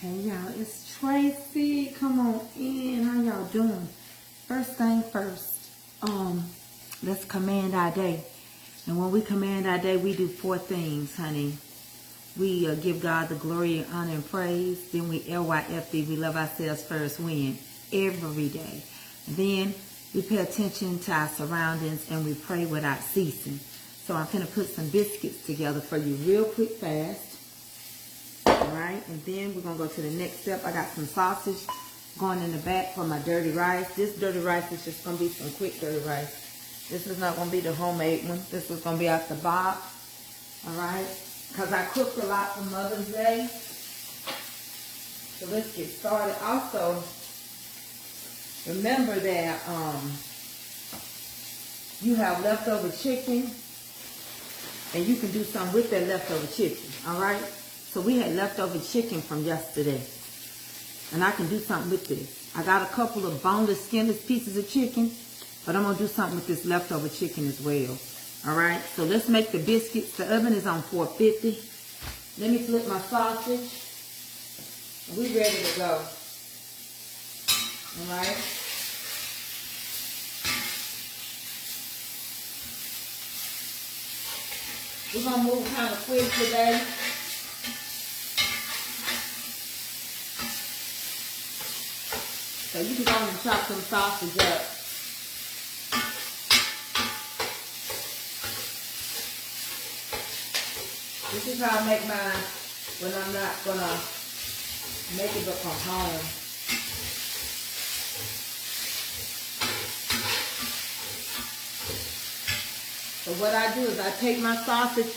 Hey y'all, it's Tracy. Come on in. How y'all doing? First thing first, let's command our day. And when we command our day, we do 4 things, honey. We give God the glory, honor, and praise. Then we LYFD, we love ourselves first, win every day. And then we pay attention to our surroundings and we pray without ceasing. So I'm going to put some biscuits together for you real quick, fast. Alright, and then we're going to go to the next step. I got some sausage going in the back for my dirty rice. This dirty rice is just going to be some quick dirty rice. This is not going to be the homemade one. This is going to be out the box. Alright, because I cooked a lot for Mother's Day. So let's get started. Also, remember that you have leftover chicken and you can do something with that leftover chicken. Alright? So we had leftover chicken from yesterday. And I can do something with this. I got a couple of boneless, skinless pieces of chicken. But I'm going to do something with this leftover chicken as well. Alright, so let's make the biscuits. The oven is on 450. Let me flip my sausage. We ready to go. Alright. We're going to move kind of quick today. So you can go and chop some sausage up. This is how I make mine when I'm not gonna make it become home. So what I do is I take my sausage,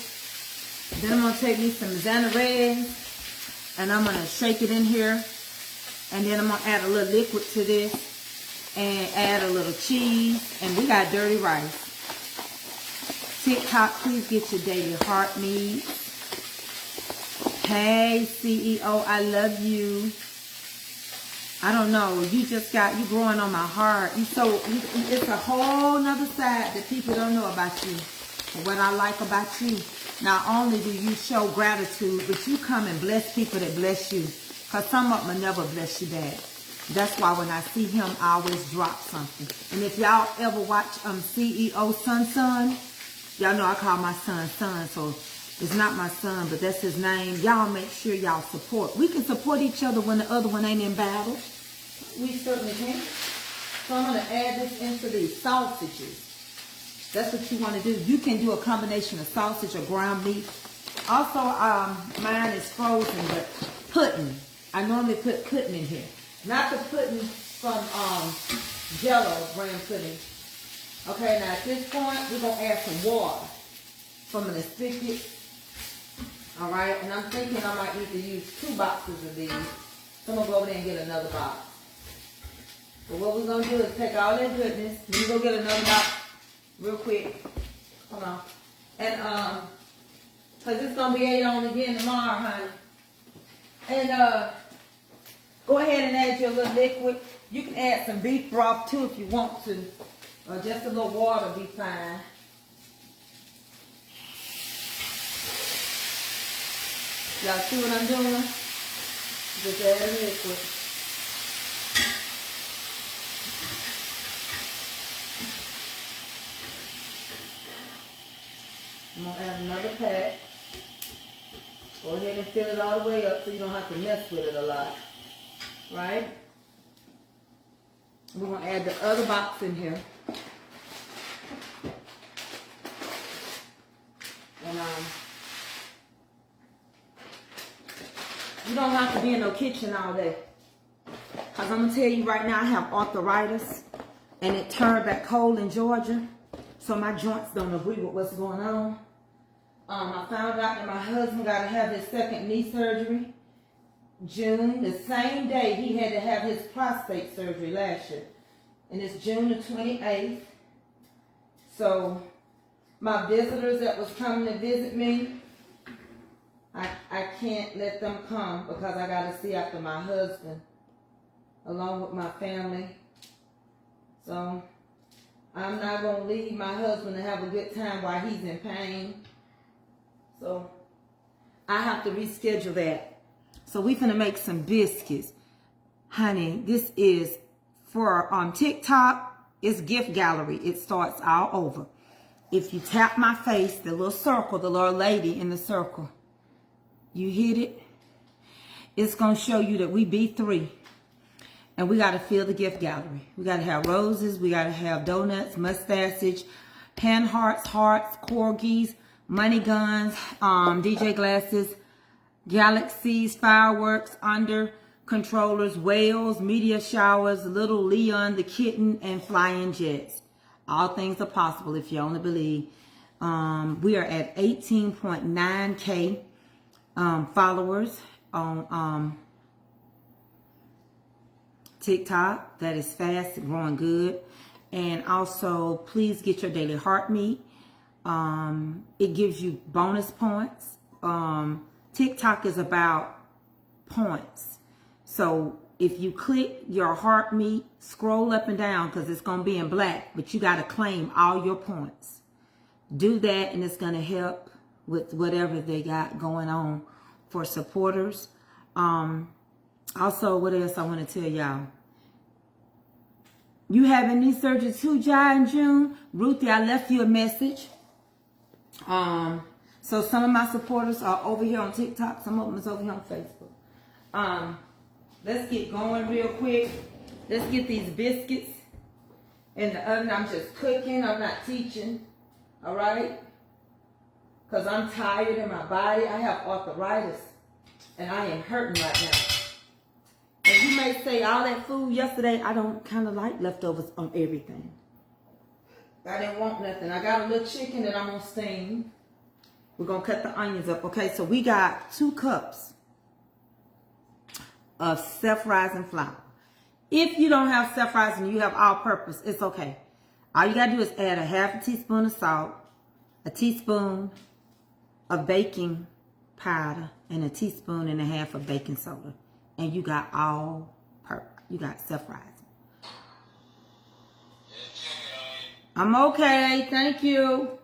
then I'm gonna take me some Xanax, and I'm gonna shake it in here. And then I'm going to add a little liquid to this and add a little cheese. And we got dirty rice. TikTok, please get your daily heart needs. Hey, CEO, I love you. I don't know. You growing on my heart. It's a whole nother side that people don't know about you. And what I like about you, not only do you show gratitude, but you come and bless people that bless you. Because some of them will never bless you back. That's why when I see him, I always drop something. And if y'all ever watch CEO Son, y'all know I call my son Son. So it's not my son, but that's his name. Y'all make sure y'all support. We can support each other when the other one ain't in battle. We certainly can. So I'm going to add this into these sausages. That's what you want to do. You can do a combination of sausage or ground meat. Also, mine is frozen, but pudding. I normally put pudding in here. Not the pudding from Jello brand pudding. Okay, now at this point, we're going to add some water from the spigot. Alright, and I'm thinking I might need to use 2 boxes of these. So I'm going to go over there and get another box. But what we're going to do is take all that goodness. Let me go get another box real quick. Hold on. And, because it's going to be 8 on again tomorrow, honey. And, go ahead and add your little liquid. You can add some beef broth too if you want to. Or just a little water will be fine. Y'all see what I'm doing? Just add a liquid. I'm going to add another pack. Go ahead and fill it all the way up so you don't have to mess with it a lot. Right? We're going to add the other box in here. And you don't have to be in no kitchen all day. Because I'm going to tell you right now, I have arthritis. And it turned back cold in Georgia. So my joints don't agree with what's going on. I found out that my husband got to have his 2nd knee surgery. June, the same day he had to have his prostate surgery last year. And it's June the 28th. So my visitors that was coming to visit me, I can't let them come because I got to see after my husband along with my family. So I'm not going to leave my husband to have a good time while he's in pain. So I have to reschedule that. So we finna make some biscuits. Honey, this is for TikTok. It's gift gallery. It starts all over. If you tap my face, the little circle, the little lady in the circle, you hit it, it's going to show you that we B3. And we got to fill the gift gallery. We got to have roses. We got to have donuts, mustaches, hand hearts, corgis, money guns, DJ glasses, galaxies, fireworks, under controllers, whales, media showers, little Leon the kitten, and flying jets. All things are possible if you only believe. We are at 18.9K followers on TikTok. That is fast, growing good. And also, please get your daily heart meat. It gives you bonus points. TikTok is about points. So if you click your heart meat, scroll up and down because it's going to be in black, but you got to claim all your points. Do that and it's going to help with whatever they got going on for supporters. Also, what else I want to tell y'all? You having knee surgery too, Jai and June? Ruthie, I left you a message. So some of my supporters are over here on TikTok. Some of them is over here on Facebook. Let's get going real quick. Let's get these biscuits in the oven. I'm just cooking. I'm not teaching. All right? Because I'm tired in my body. I have arthritis. And I am hurting right now. And you may say all that food yesterday, I don't kind of like leftovers on everything. I didn't want nothing. I got a little chicken that I'm going to steam. We're going to cut the onions up. Okay, so we got 2 cups of self-rising flour. If you don't have self-rising, you have all-purpose, it's okay. All you got to do is add a half a teaspoon of salt, a teaspoon of baking powder, and a teaspoon and a half of baking soda. And you got all-purpose. You got self-rising. I'm okay, thank you.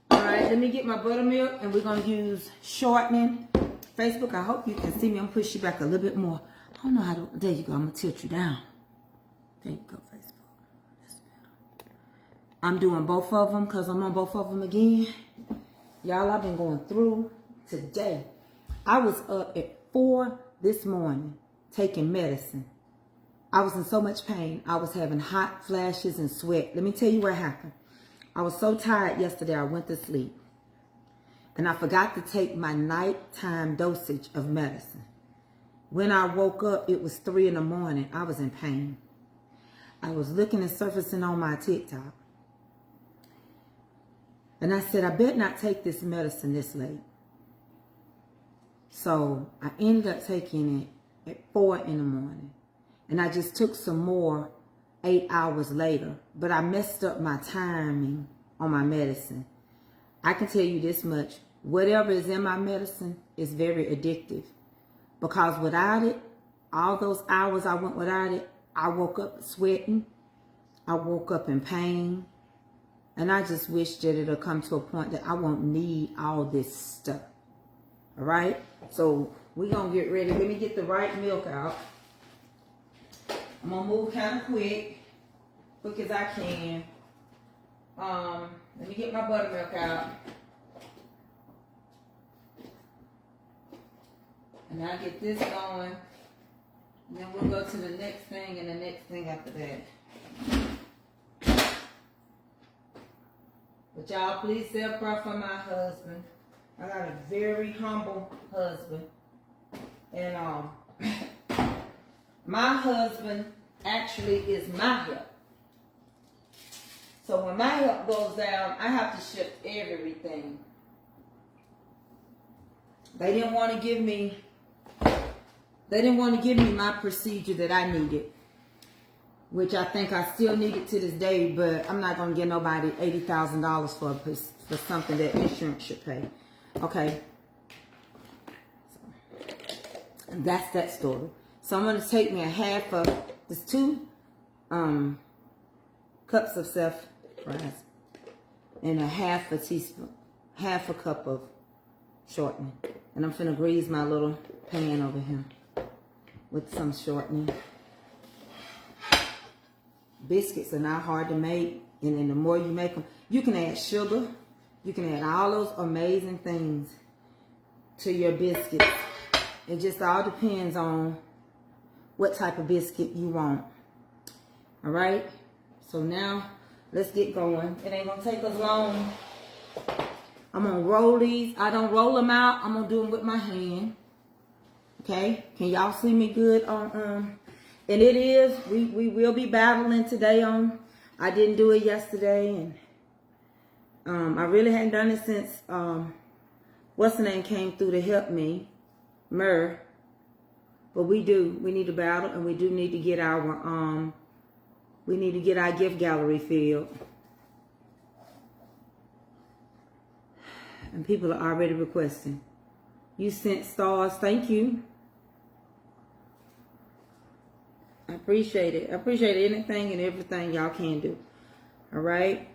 All right, let me get my buttermilk, and we're going to use shortening. Facebook, I hope you can see me. I'm push you back a little bit more. I don't know how to, there you go. I'm going to tilt you down. There you go, Facebook. That's better. I'm doing both of them because I'm on both of them again. Y'all, I've been going through today. I was up at 4 this morning taking medicine. I was in so much pain. I was having hot flashes and sweat. Let me tell you what happened. I was so tired yesterday, I went to sleep. And I forgot to take my nighttime dosage of medicine. When I woke up, it was 3 in the morning. I was in pain. I was looking and surfacing on my TikTok. And I said, I better not take this medicine this late. So I ended up taking it at 4 in the morning. And I just took some more 8 hours later. But I messed up my timing on my medicine. I can tell you this much. Whatever is in my medicine is very addictive. Because without it, all those hours I went without it, I woke up sweating. I woke up in pain. And I just wish that it'll come to a point that I won't need all this stuff. All right? So we're going to get ready. Let me get the right milk out. I'm going to move kind of quick as I can. Let me get my buttermilk out. And I'll get this going. And then we'll go to the next thing and the next thing after that. But y'all, please say a prayer for my husband. I got a very humble husband. And my husband actually is my help. So when my help goes down, I have to shift everything. They didn't want to give me my procedure that I needed, which I think I still need it to this day, but I'm not going to get nobody $80,000 for something that insurance should pay. Okay. And that's that story. So I'm going to take me a half of, there's 2 cups of self-rising and a half a teaspoon, half a cup of shortening. And I'm finna grease my little pan over here with some shortening. Biscuits are not hard to make, and then the more you make them, you can add sugar. You can add all those amazing things to your biscuits. It just all depends on what type of biscuit you want. All right? So now, let's get going. It ain't gonna take us long. I'm gonna roll these. I don't roll them out. I'm gonna do them with my hand. Okay? Can y'all see me good on and it is, we will be battling today on, I didn't do it yesterday, and I really hadn't done it since what's the name came through to help me, Myrrh. But we need to battle, and we do need to get our gift gallery filled. And people are already requesting. You sent stars, thank you. I appreciate it. I appreciate anything and everything y'all can do. All right.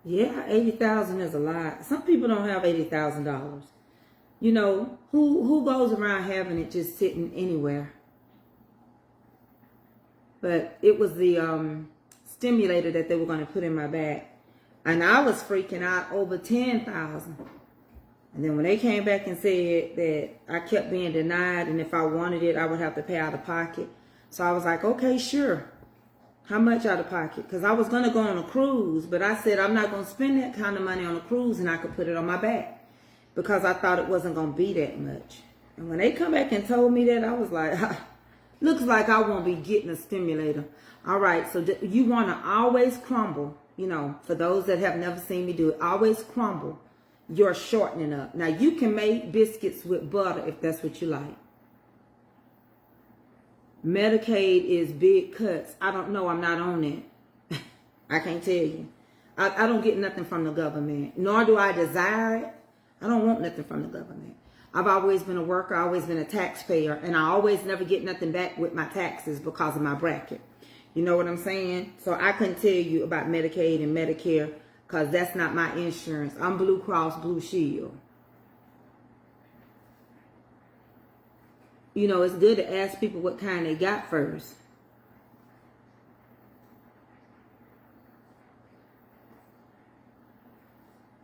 Yeah, $80,000 is a lot. Some people don't have $80,000. You know, who goes around having it just sitting anywhere? But it was the stimulator that they were going to put in my bag, and I was freaking out over $10,000. And then when they came back and said that I kept being denied, and if I wanted it, I would have to pay out of pocket. So I was like, okay, sure. How much out of pocket? Because I was going to go on a cruise, but I said I'm not going to spend that kind of money on a cruise, and I could put it on my back because I thought it wasn't going to be that much. And when they come back and told me that, I was like, looks like I won't be getting a stimulator. All right, so you want to always crumble, you know, for those that have never seen me do it, always crumble your shortening up. Now, you can make biscuits with butter if that's what you like. Medicaid is big cuts. I don't know. I'm not on it. I can't tell you. I don't get nothing from the government, nor do I desire it. I don't want nothing from the government. I've always been a worker, always been a taxpayer, and I always never get nothing back with my taxes because of my bracket. You know what I'm saying? So I couldn't tell you about Medicaid and Medicare because that's not my insurance. I'm Blue Cross Blue Shield. You know, it's good to ask people what kind they got first.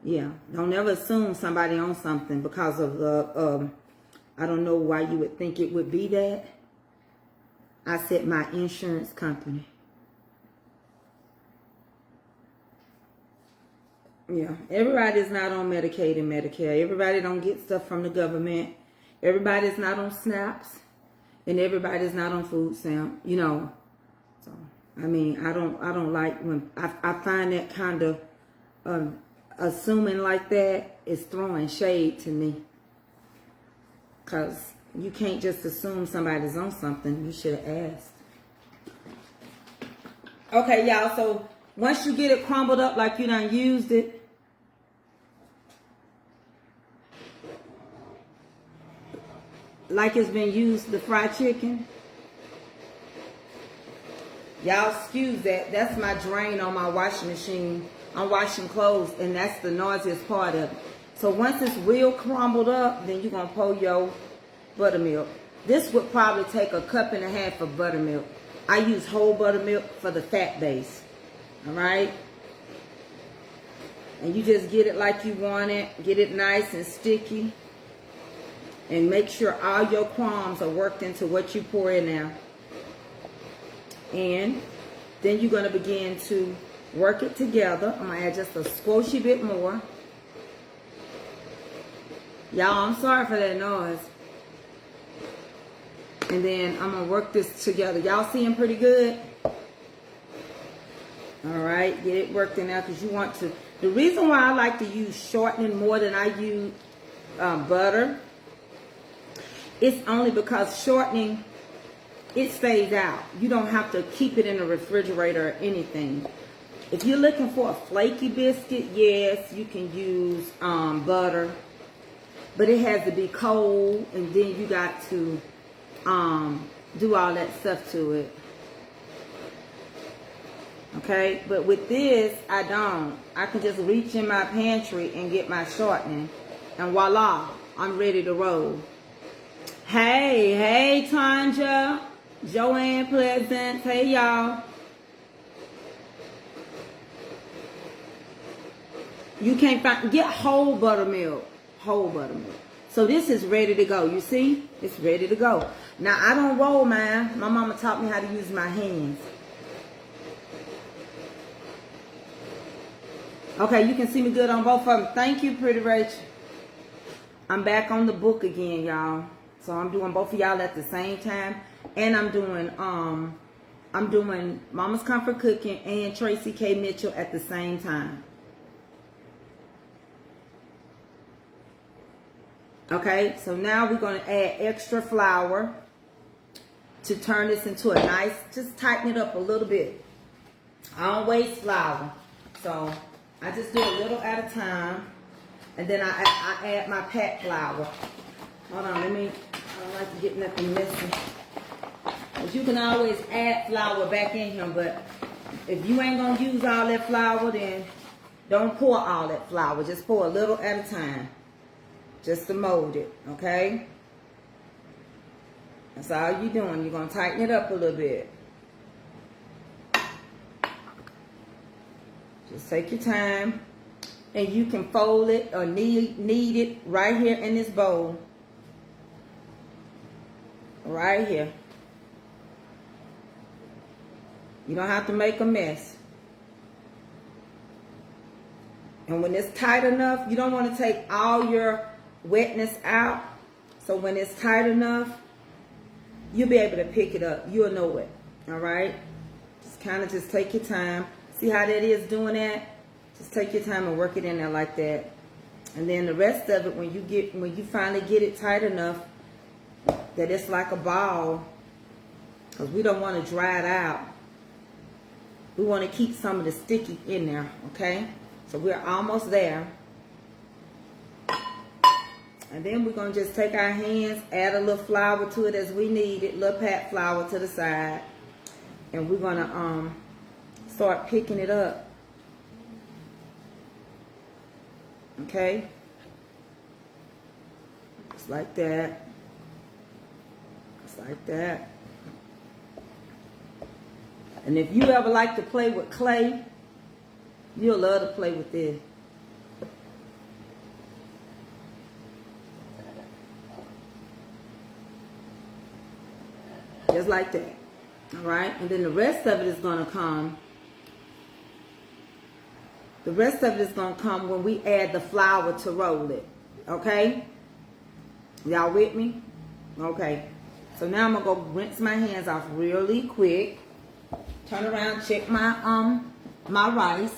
Yeah, don't ever assume somebody owns something because of I don't know why you would think it would be that. I said my insurance company. Yeah, everybody's not on Medicaid and Medicare. Everybody don't get stuff from the government. Everybody's not on SNAPs, and everybody's not on food stamp. You know, so I mean, I don't like when I find that kind of assuming like that is throwing shade to me, cause you can't just assume somebody's on something. You should have asked. Okay, y'all. So once you get it crumbled up like you done used it, like it's been used to fry chicken. Y'all excuse that. That's my drain on my washing machine. I'm washing clothes, and that's the noisiest part of it. So once it's real crumbled up, then you're going to pour your buttermilk. This would probably take a cup and a half of buttermilk. I use whole buttermilk for the fat base. All right? And you just get it like you want it. Get it nice and sticky. And make sure all your crumbs are worked into what you pour in now. And then you're going to begin to work it together. I'm going to add just a squishy bit more. Y'all, I'm sorry for that noise. And then I'm going to work this together. Y'all see them pretty good? All right. Get it worked in now because you want to. The reason why I like to use shortening more than I use butter, it's only because shortening, it stays out. You don't have to keep it in the refrigerator or anything. If you're looking for a flaky biscuit, yes, you can use butter. But it has to be cold, and then you got to do all that stuff to it. Okay, but with this, I don't. I can just reach in my pantry and get my shortening. And voila, I'm ready to roll. Hey, Tanja, Joanne Pleasant, hey y'all. You can't find, get whole buttermilk. So this is ready to go. You see? It's ready to go. Now, I don't roll mine. My mama taught me how to use my hands. Okay, you can see me good on both of them. Thank you, Pretty Rachel. I'm back on the book again, y'all. So I'm doing both of y'all at the same time. And I'm doing Mama's Comfort Cooking and Tracy K. Mitchell at the same time. Okay, so now we're going to add extra flour to turn this into a nice, just tighten it up a little bit. I don't waste flour. So I just do a little at a time. And then I add my packed flour. Hold on, I don't like to get nothing messy. But you can always add flour back in here, but if you ain't gonna use all that flour, then don't pour all that flour. Just pour a little at a time. Just to mold it, okay? That's all you're doing. You're gonna tighten it up a little bit. Just take your time. And you can fold it or knead it right here in this bowl. Right here. You don't have to make a mess. And when it's tight enough, you don't want to take all your wetness out. So when it's tight enough, you'll be able to pick it up. You'll know it. All right? Just kind of just take your time. See how that is doing that? Just take your time and work it in there like that. And then the rest of it, when you finally get it tight enough that it's like a ball, because we don't want to dry it out. We want to keep some of the sticky in there, okay? So we're almost there. And then we're going to just take our hands, add a little flour to it as we need it, little pat flour to the side. And we're going to start picking it up. Okay, just like that, just like that. And if you ever like to play with clay, you'll love to play with this. Just like that, all right? And then the rest of it is going to come. The rest of it is going to come when we add the flour to roll it. Okay? Y'all with me? Okay. So now I'm going to go rinse my hands off really quick. Turn around, check my my rice.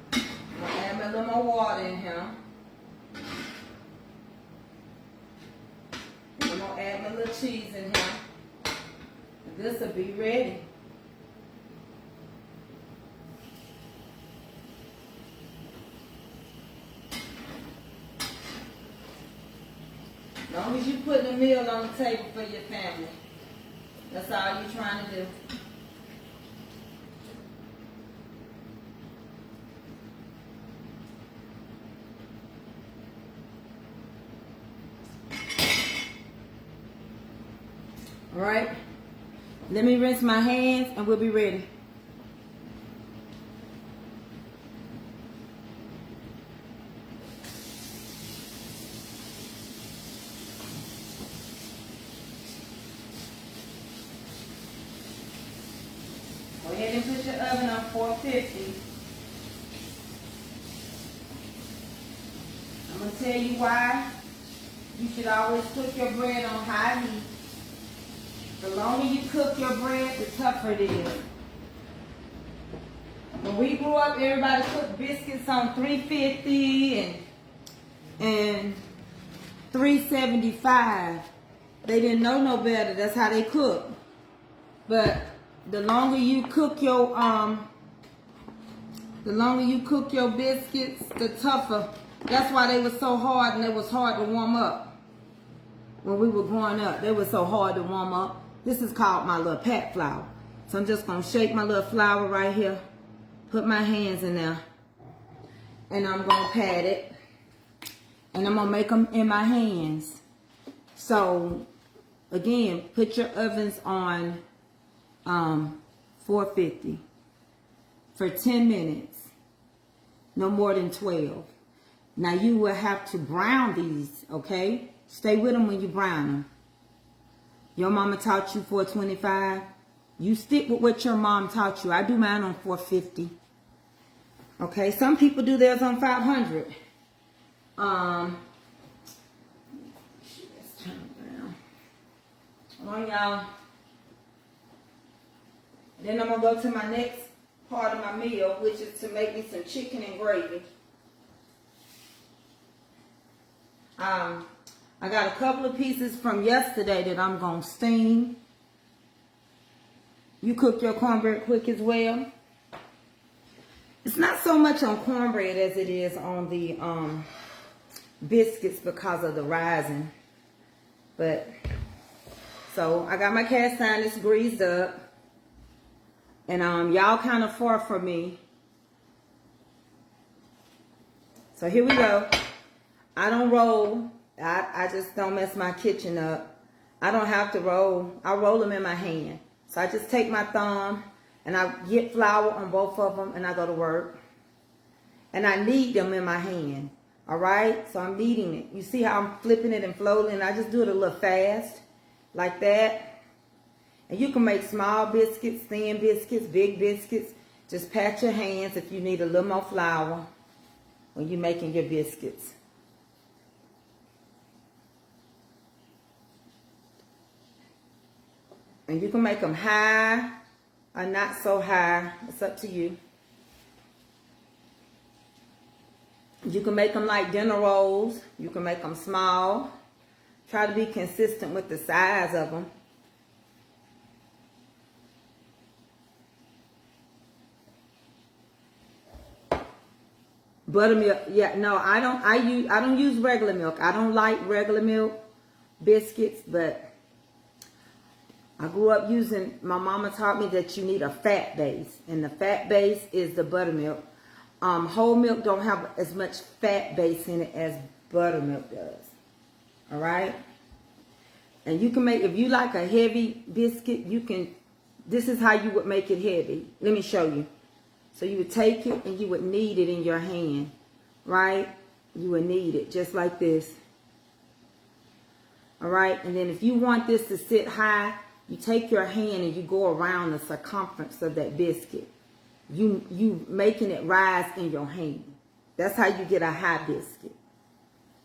I'm going to add a little more water in here. I'm going to add my little cheese in here. This will be ready. As long as you put a meal on the table for your family. That's all you're trying to do. All right, let me rinse my hands and we'll be ready. Go ahead and put your oven on 450. I'm going to tell you why you should always cook your bread on high heat. The longer you cook your bread, the tougher it is. When we grew up, everybody cooked biscuits on 350 and 375. They didn't know no better. That's how they cook. But the longer you cook your biscuits, the tougher That's why they were so hard and they was hard to warm up. When we were growing up, they were so hard to warm up. This is called my little pat flour. So I'm just going to shake my little flour right here. Put my hands in there. And I'm going to pat it. And I'm going to make them in my hands. So, again, put your ovens on 450 for 10 minutes. No more than 12. Now, you will have to brown these, okay? Stay with them when you brown them. Your mama taught you 425. You stick with what your mom taught you. I do mine on 450. Okay, some people do theirs on 500. Let's turn it down. Come on, y'all. Then I'm going to go to my next part of my meal, which is to make me some chicken and gravy. I got a couple of pieces from yesterday that I'm going to steam. You cook your cornbread quick as well. It's not so much on cornbread as it is on the biscuits because of the rising. But, so I got my cast iron, it's greased up. And y'all kind of far from me. So here we go. I don't roll. I just don't mess my kitchen up. I don't have to roll. I roll them in my hand. So I just take my thumb and I get flour on both of them and I go to work. And I knead them in my hand. All right? So I'm kneading it. You see how I'm flipping it and floating? I just do it a little fast. Like that. And you can make small biscuits, thin biscuits, big biscuits. Just pat your hands if you need a little more flour when you're making your biscuits. And you can make them high or not so high. It's up to you. You can make them like dinner rolls. You can make them small. Try to be consistent with the size of them. Buttermilk, yeah, no, I don't use regular milk. I don't like regular milk biscuits, but I grew up using, my mama taught me that you need a fat base, and the fat base is the buttermilk. Whole milk don't have as much fat base in it as buttermilk does. All right? And you can make, if you like a heavy biscuit, you can, this is how you would make it heavy. Let me show you. So you would take it and you would knead it in your hand, right? You would knead it just like this. All right? And then if you want this to sit high, you take your hand and you go around the circumference of that biscuit. You making it rise in your hand. That's how you get a high biscuit.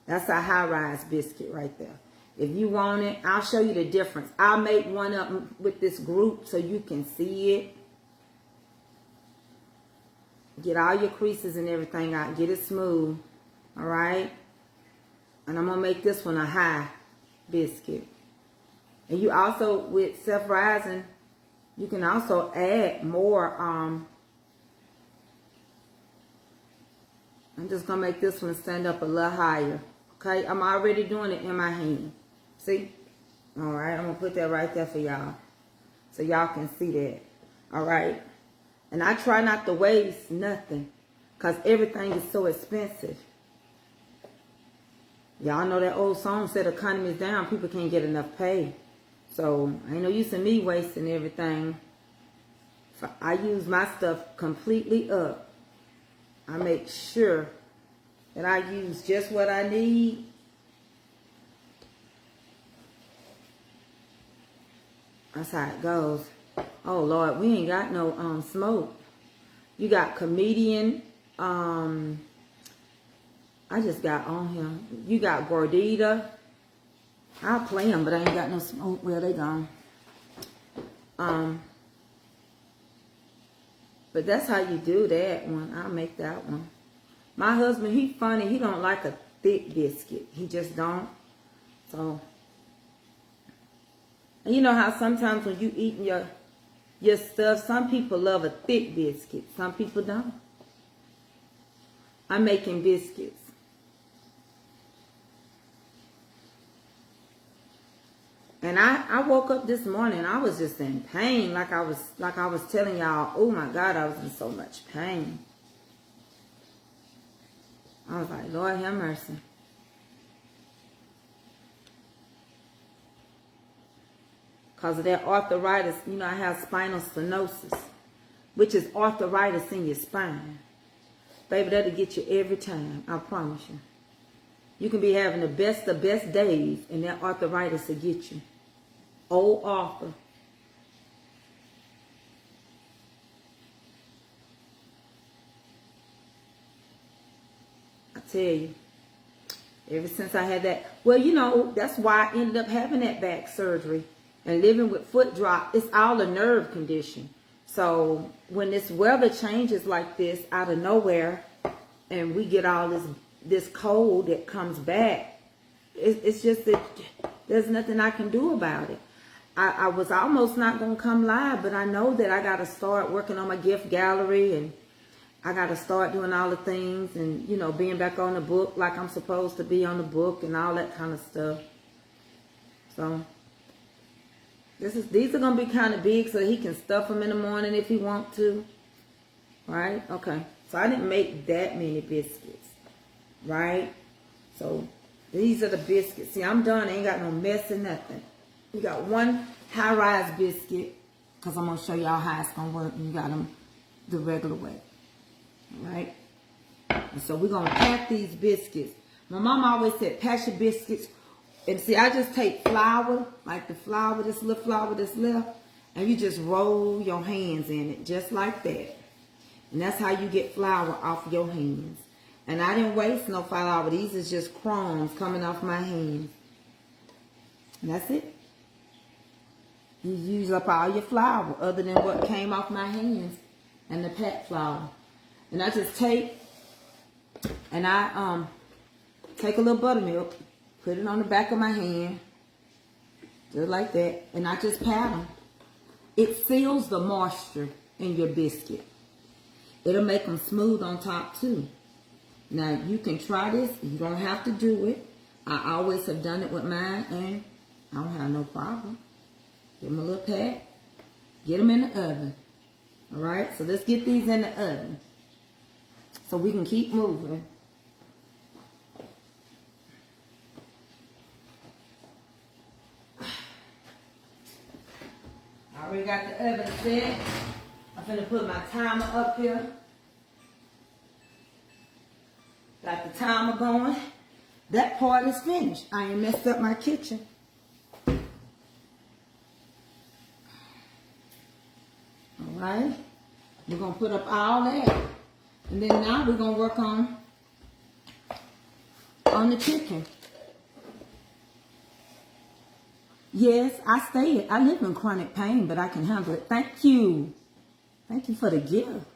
That's a high rise biscuit right there. If you want it, I'll show you the difference. I'll make one up with this group so you can see it. Get all your creases and everything out. Get it smooth. All right? And I'm going to make this one a high biscuit. And you also, with self-rising, you can also add more. I'm just going to make this one stand up a little higher. Okay? I'm already doing it in my hand. See? All right? I'm going to put that right there for y'all. So y'all can see that. All right? And I try not to waste nothing. Because everything is so expensive. Y'all know that old song said economy is down. People can't get enough pay. So, ain't no use in me wasting everything. I use my stuff completely up. I make sure that I use just what I need. That's how it goes. Oh, Lord, we ain't got no smoke. You got comedian. I just got on here. You got gordita. I'll play them, but I ain't got no smoke. Well, they gone. But that's how you do that one. I'll make that one. My husband, he funny. He don't like a thick biscuit. He just don't. So, and you know how sometimes when you eating your stuff, some people love a thick biscuit. Some people don't. I'm making biscuits. And I woke up this morning, I was just in pain, like I was telling y'all, oh my God, I was in so much pain. I was like, Lord have mercy. Because of that arthritis, you know, I have spinal stenosis, which is arthritis in your spine. Baby, that'll get you every time, I promise you. You can be having the best days, and that arthritis will get you. Old Arthur. I tell you, ever since I had that, well, you know, that's why I ended up having that back surgery and living with foot drop. It's all a nerve condition. So when this weather changes like this out of nowhere, and we get all this cold that comes back, it's just that there's nothing I can do about it. I was almost not going to come live, but I know that I got to start working on my gift gallery, and I got to start doing all the things, and, you know, being back on the book like I'm supposed to be on the book and all that kind of stuff. So these are going to be kind of big so he can stuff them in the morning if he wants to. Right? Okay. So I didn't make that many biscuits. Right? So these are the biscuits. See, I'm done. I ain't got no mess or nothing. We got one high-rise biscuit, because I'm going to show y'all how it's going to work. And you got them the regular way. Right? And so we're going to pack these biscuits. My mom always said, pack your biscuits. And see, I just take flour, like the flour, this little flour that's left, and you just roll your hands in it, just like that. And that's how you get flour off your hands. And I didn't waste no flour. These is just crumbs coming off my hands. And that's it. You use up all your flour other than what came off my hands and the packed flour. And I just take, and I take a little buttermilk, put it on the back of my hand, just like that, and I just pat them. It seals the moisture in your biscuit. It'll make them smooth on top too. Now, you can try this. You don't have to do it. I always have done it with mine, and I don't have no problem. Give them a little pat. Get them in the oven. All right? So let's get these in the oven so we can keep moving. I already got the oven set. I'm going to put my timer up here. Got the timer going. That part is finished. I ain't messed up my kitchen. Alright. We're going to put up all that. And then now we're going to work on the chicken. Yes, I live in chronic pain, but I can handle it. Thank you. Thank you for the gift.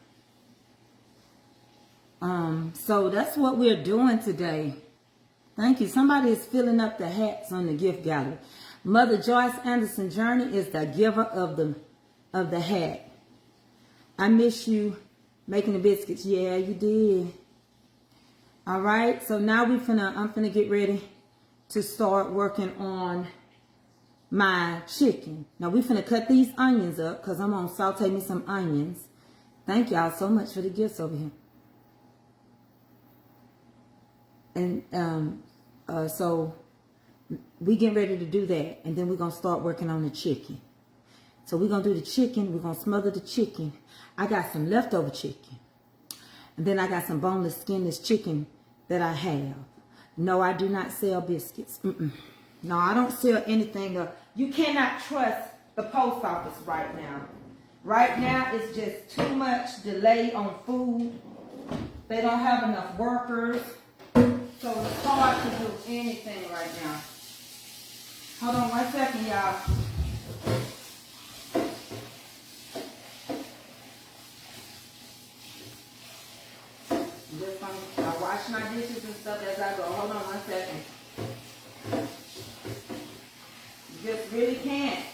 So that's what we're doing today. Thank you. Somebody is filling up the hats on the gift gallery. Mother Joyce Anderson Journey is the giver of the hat. I miss you making the biscuits. Yeah, you did. All right. So now I'm finna get ready to start working on my chicken. Now we finna cut these onions up because I'm gonna saute me some onions. Thank y'all so much for the gifts over here. And so we getting ready to do that, and then we're gonna start working on the chicken. So we're gonna do the chicken. We're gonna smother the chicken. I got some leftover chicken, and then I got some boneless, skinless chicken that I have. No, I do not sell biscuits. No, I don't sell anything. You cannot trust the post office right now. Right now, it's just too much delay on food. They don't have enough workers. So it's hard to do anything right now. Hold on 1 second, y'all. I wash my dishes and stuff as I go. Hold on 1 second. You just really can't.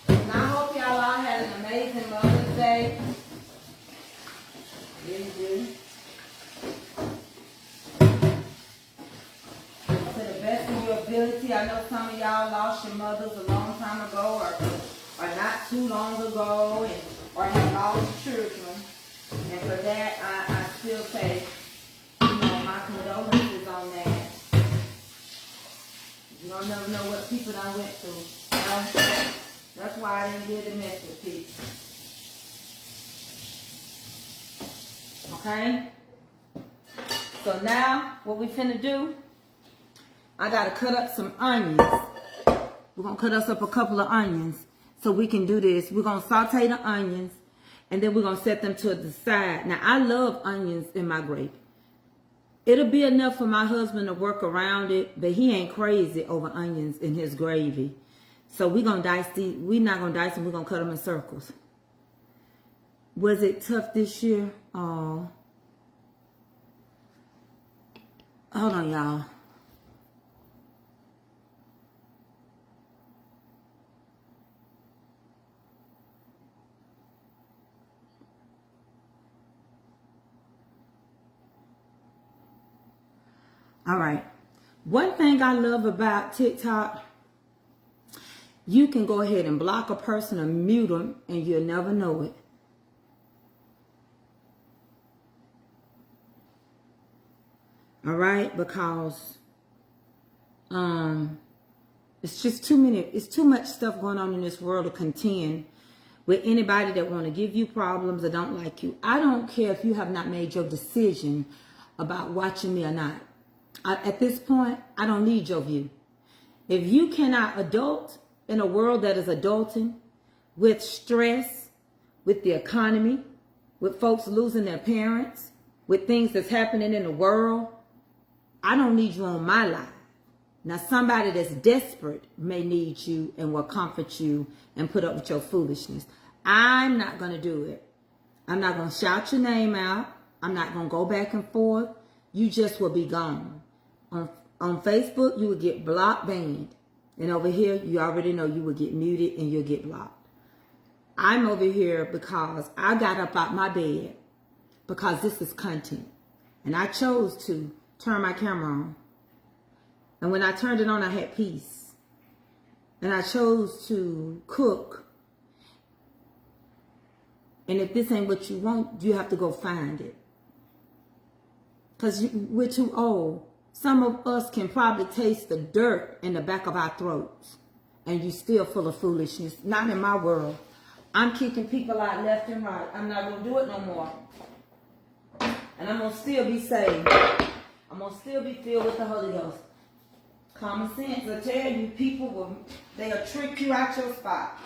And I hope y'all all had an amazing Mother's Day. Really do. To the best of your ability. disability. I know some of y'all lost your mothers a long time ago or not too long ago, or have lost children. And for that, I still say, my condolences on that. You don't never know what people done went through. That's why I didn't get to mess with people. Okay? So now, what we finna do, I gotta cut up some onions. We're gonna cut us up a couple of onions so we can do this. We're gonna saute the onions and then we're gonna set them to the side. Now, I love onions in my gravy. It'll be enough for my husband to work around it, but he ain't crazy over onions in his gravy. So we're gonna dice these. We're not gonna dice them, we're gonna cut them in circles. Was it tough this year? Oh. Hold on, y'all. All right. One thing I love about TikTok, you can go ahead and block a person or mute them and you'll never know it. All right, because it's just too much stuff going on in this world to contend with anybody that want to give you problems or don't like you. I don't care if you have not made your decision about watching me or not. At this point, I don't need your view. If you cannot adult in a world that is adulting, with stress, with the economy, with folks losing their parents, with things that's happening in the world, I don't need you on my life. Now, somebody that's desperate may need you and will comfort you and put up with your foolishness. I'm not going to do it. I'm not going to shout your name out. I'm not going to go back and forth. You just will be gone. On Facebook, you will get blocked, banned. And over here, you already know you will get muted and you'll get blocked. I'm over here because I got up out my bed because this is content. And I chose to turn my camera on. And when I turned it on, I had peace. And I chose to cook. And if this ain't what you want, you have to go find it. Because we're too old. Some of us can probably taste the dirt in the back of our throats. And you still full of foolishness. Not in my world. I'm kicking people out left and right. I'm not going to do it no more. And I'm going to still be saved. I'm going to still be filled with the Holy Ghost. Common sense. I tell you, people they'll trick you out your spot.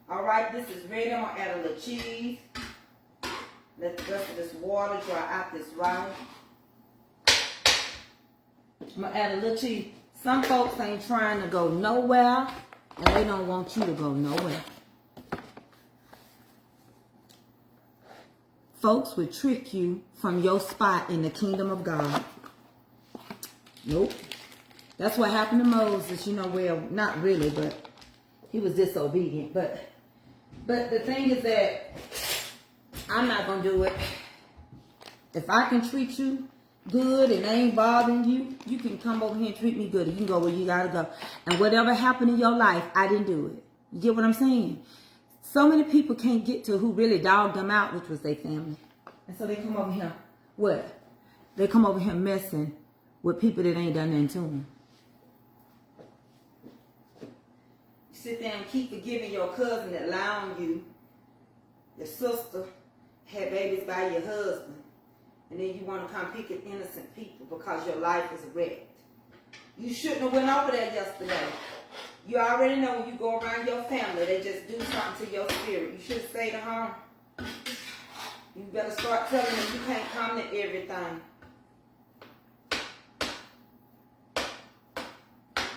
All right, this is ready. I'm going to add a little cheese. Let the rest of this water dry out this rice. I'm going to add a little cheese. Some folks ain't trying to go nowhere, and they don't want you to go nowhere. Folks would trick you from your spot in the kingdom of God. Nope. That's what happened to Moses. You know, well, not really, but he was disobedient. But the thing is that I'm not going to do it. If I can treat you good and ain't bothering you, you can come over here and treat me good. You can go where you got to go. And whatever happened in your life, I didn't do it. You get what I'm saying? So many people can't get to who really dogged them out, which was their family. And so they come over here. What? They come over here messing with people that ain't done nothing to them. You sit there and keep forgiving your cousin that lied on you. Your sister had babies by your husband. And then you want to come pick at innocent people because your life is wrecked. You shouldn't have went over there yesterday. You already know when you go around your family, they just do something to your spirit. You should have stayed at home. You better start telling them you can't come to everything.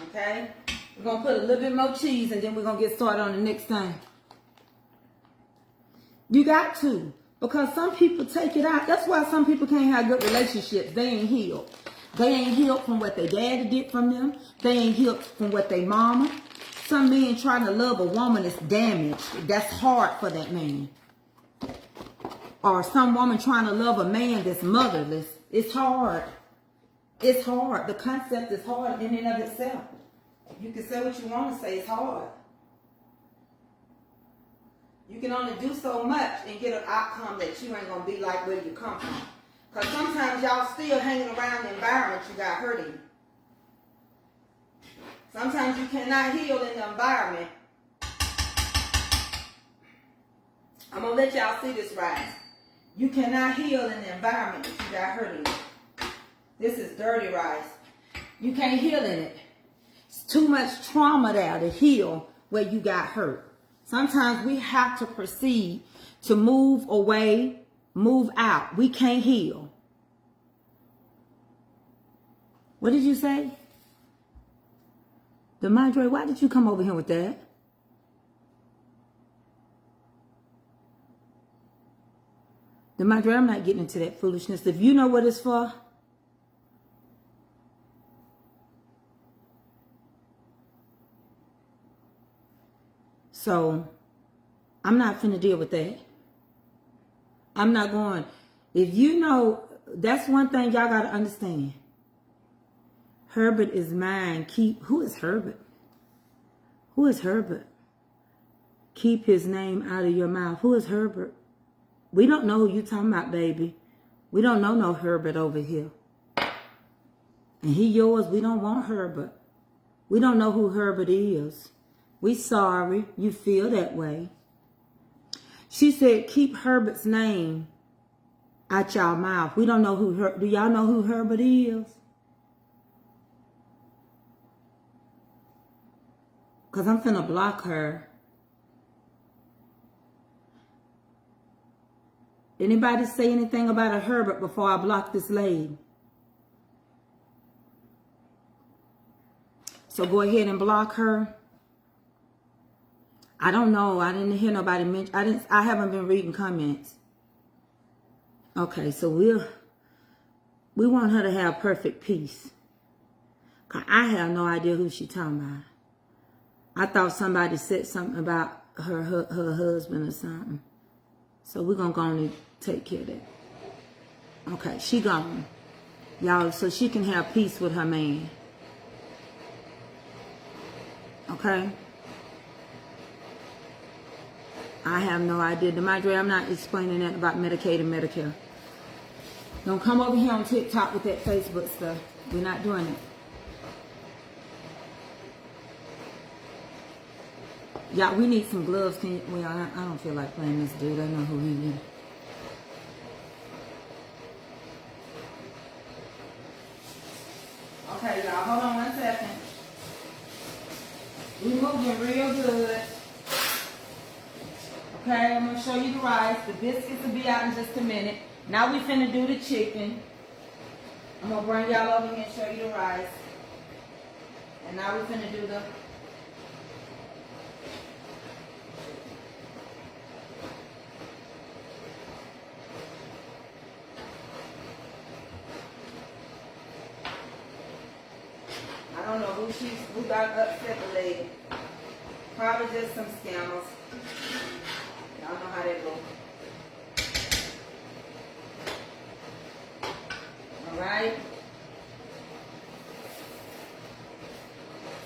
Okay? We're going to put a little bit more cheese and then we're going to get started on the next thing. You got to. Because some people take it out. That's why some people can't have good relationships. They ain't healed. They ain't healed from what their daddy did from them. They ain't healed from what their mama. Some men trying to love a woman that's damaged. That's hard for that man. Or some woman trying to love a man that's motherless. It's hard. It's hard. The concept is hard in and of itself. You can say what you want to say. It's hard. You can only do so much and get an outcome that you ain't going to be like where you come from. Because sometimes y'all still hanging around the environment you got hurt in. Sometimes you cannot heal in the environment. I'm going to let y'all see this right. You cannot heal in the environment that you got hurt in. This is dirty rice. You can't heal in it. It's too much trauma there to heal where you got hurt. Sometimes we have to proceed to move away, move out. We can't heal. What did you say? DeMondre, why did you come over here with that? DeMondre, I'm not getting into that foolishness. If you know what it's for, so I'm not finna deal with that. I'm not going. If you know, that's one thing y'all gotta understand. Herbert is mine. Who is Herbert? Who is Herbert? Keep his name out of your mouth. Who is Herbert? We don't know who you talking about, baby. We don't know no Herbert over here. And he yours. We don't want Herbert. We don't know who Herbert is. We sorry you feel that way. She said, keep Herbert's name out y'all mouth. We don't know who do y'all know who Herbert is? Because I'm finna block her. Anybody say anything about a Herbert before I block this lady? So go ahead and block her. I don't know. I didn't hear nobody mention. I haven't been reading comments. Okay, so we want her to have perfect peace. 'Cause I have no idea who she talking about. I thought somebody said something about her husband or something. So we're going to go on and take care of that. Okay, she gone. Y'all, so she can have peace with her man. Okay? I have no idea. DeMondre, I'm not explaining that about Medicaid and Medicare. Don't come over here on TikTok with that Facebook stuff. We're not doing it. Y'all, we need some gloves. Well, I don't feel like playing this dude. I know who he is. Okay, y'all, hold on 1 second. We moving real good. Okay, I'm going to show you the rice. The biscuits will be out in just a minute. Now we finna do the chicken. I'm going to bring y'all over here and show you the rice. And now we finna do the... I don't know who got upset the lady. Probably just some scammers. Y'all know how they go. Alright.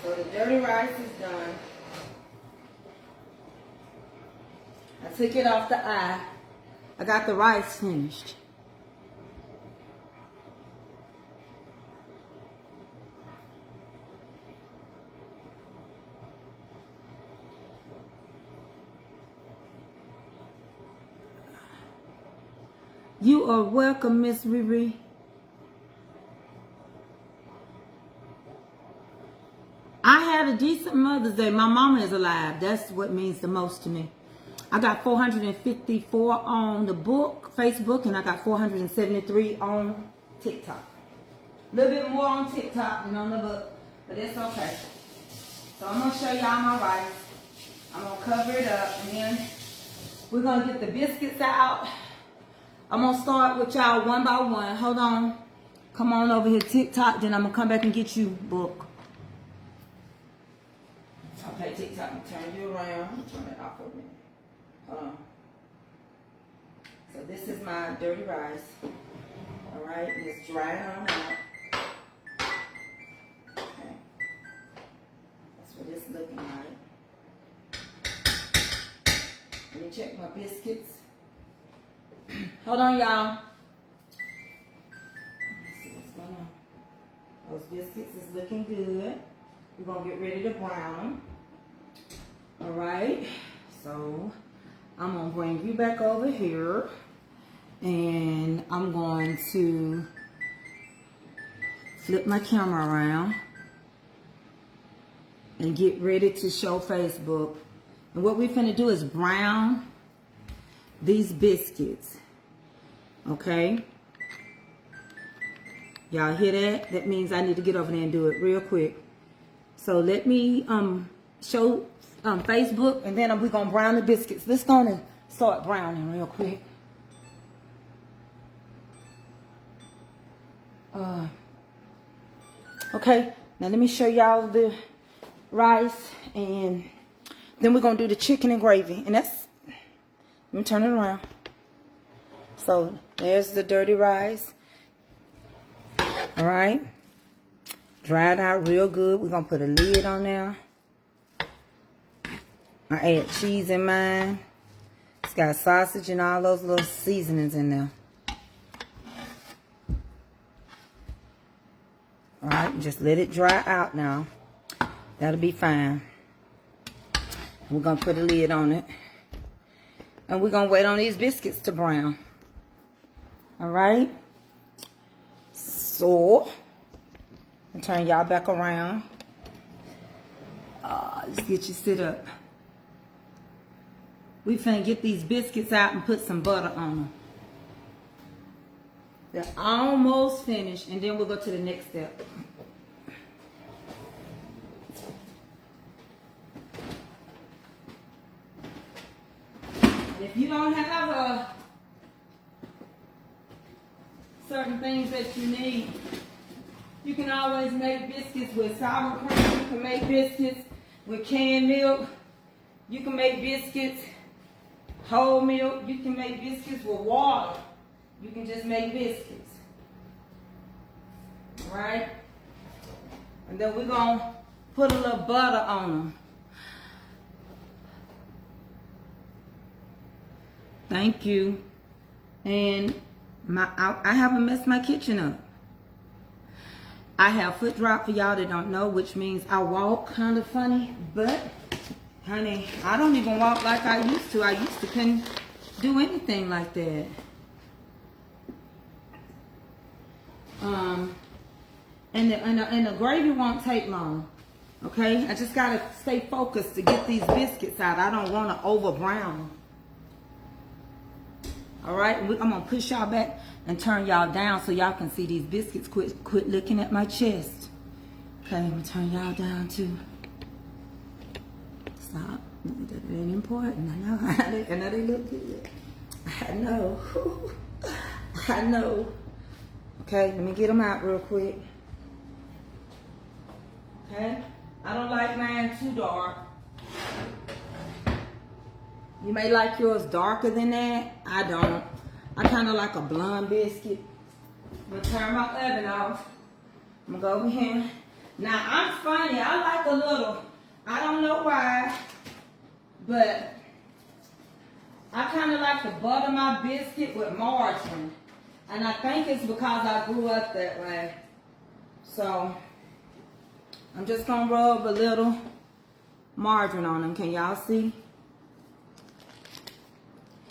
So the dirty rice is done. I took it off the eye. I got the rice finished. You are welcome, Miss Riri. I had a decent Mother's Day. My mama is alive. That's what means the most to me. I got 454 on the book, Facebook, and I got 473 on TikTok. A little bit more on TikTok than on the book, but it's okay. So I'm going to show y'all my rice. I'm going to cover it up, and then we're going to get the biscuits out. I'm going to start with y'all one by one. Hold on. Come on over here, TikTok. Then I'm going to come back and get you, book. Okay, TikTok, turn you around. Turn it off for a minute. Hold on. So this is my dirty rice. All right, it's drying on out. looking like. Let me check my biscuits. Hold on, y'all. Let's see what's going on. Those biscuits is looking good. We're going to get ready to brown them. All right. So I'm going to bring you back over here. And I'm going to flip my camera around and get ready to show Facebook. And what we're finna do is brown these biscuits. Okay? Y'all hear that? That means I need to get over there and do it real quick. So let me show Facebook, and then we're gonna brown the biscuits. Let's go and start browning real quick. Okay, now let me show y'all the rice, and then we're gonna do the chicken and gravy. And that's, let me turn it around. So there's the dirty rice. All right, dried out real good. We're gonna put a lid on there. I add cheese in mine. It's got sausage and all those little seasonings in there. All right, just let it dry out now. That'll be fine. We're going to put a lid on it. And we're going to wait on these biscuits to brown. All right. So, I'll turn y'all back around. Just get you sit up. We finna get these biscuits out and put some butter on them. They're almost finished, and then we'll go to the next step. If you don't have certain things that you need, you can always make biscuits with sour cream. You can make biscuits with canned milk. You can make biscuits whole milk. You can make biscuits with water. You can just make biscuits. All right? And then we're going to put a little butter on them. Thank you. And I haven't messed my kitchen up. I have foot drop for y'all that don't know, which means I walk kind of funny. But, honey, I don't even walk like I used to. I used to couldn't do anything like that. And the gravy won't take long. Okay? I just got to stay focused to get these biscuits out. I don't want to over brown them. All right? I'm going to push y'all back and turn y'all down so y'all can see these biscuits. Quit looking at my chest. Okay, I'm going to turn y'all down too. Stop. That ain't important. I know they look good. I know. I know. Okay, let me get them out real quick. Okay? I don't like mine too dark. You may like yours darker than that. I don't. I kind of like a blonde biscuit. I'm going to turn my oven off. I'm going to go over here. Now, I'm funny. I like a little. I don't know why, but I kind of like to butter my biscuit with margarine. And I think it's because I grew up that way. So, I'm just going to rub a little margarine on them. Can y'all see?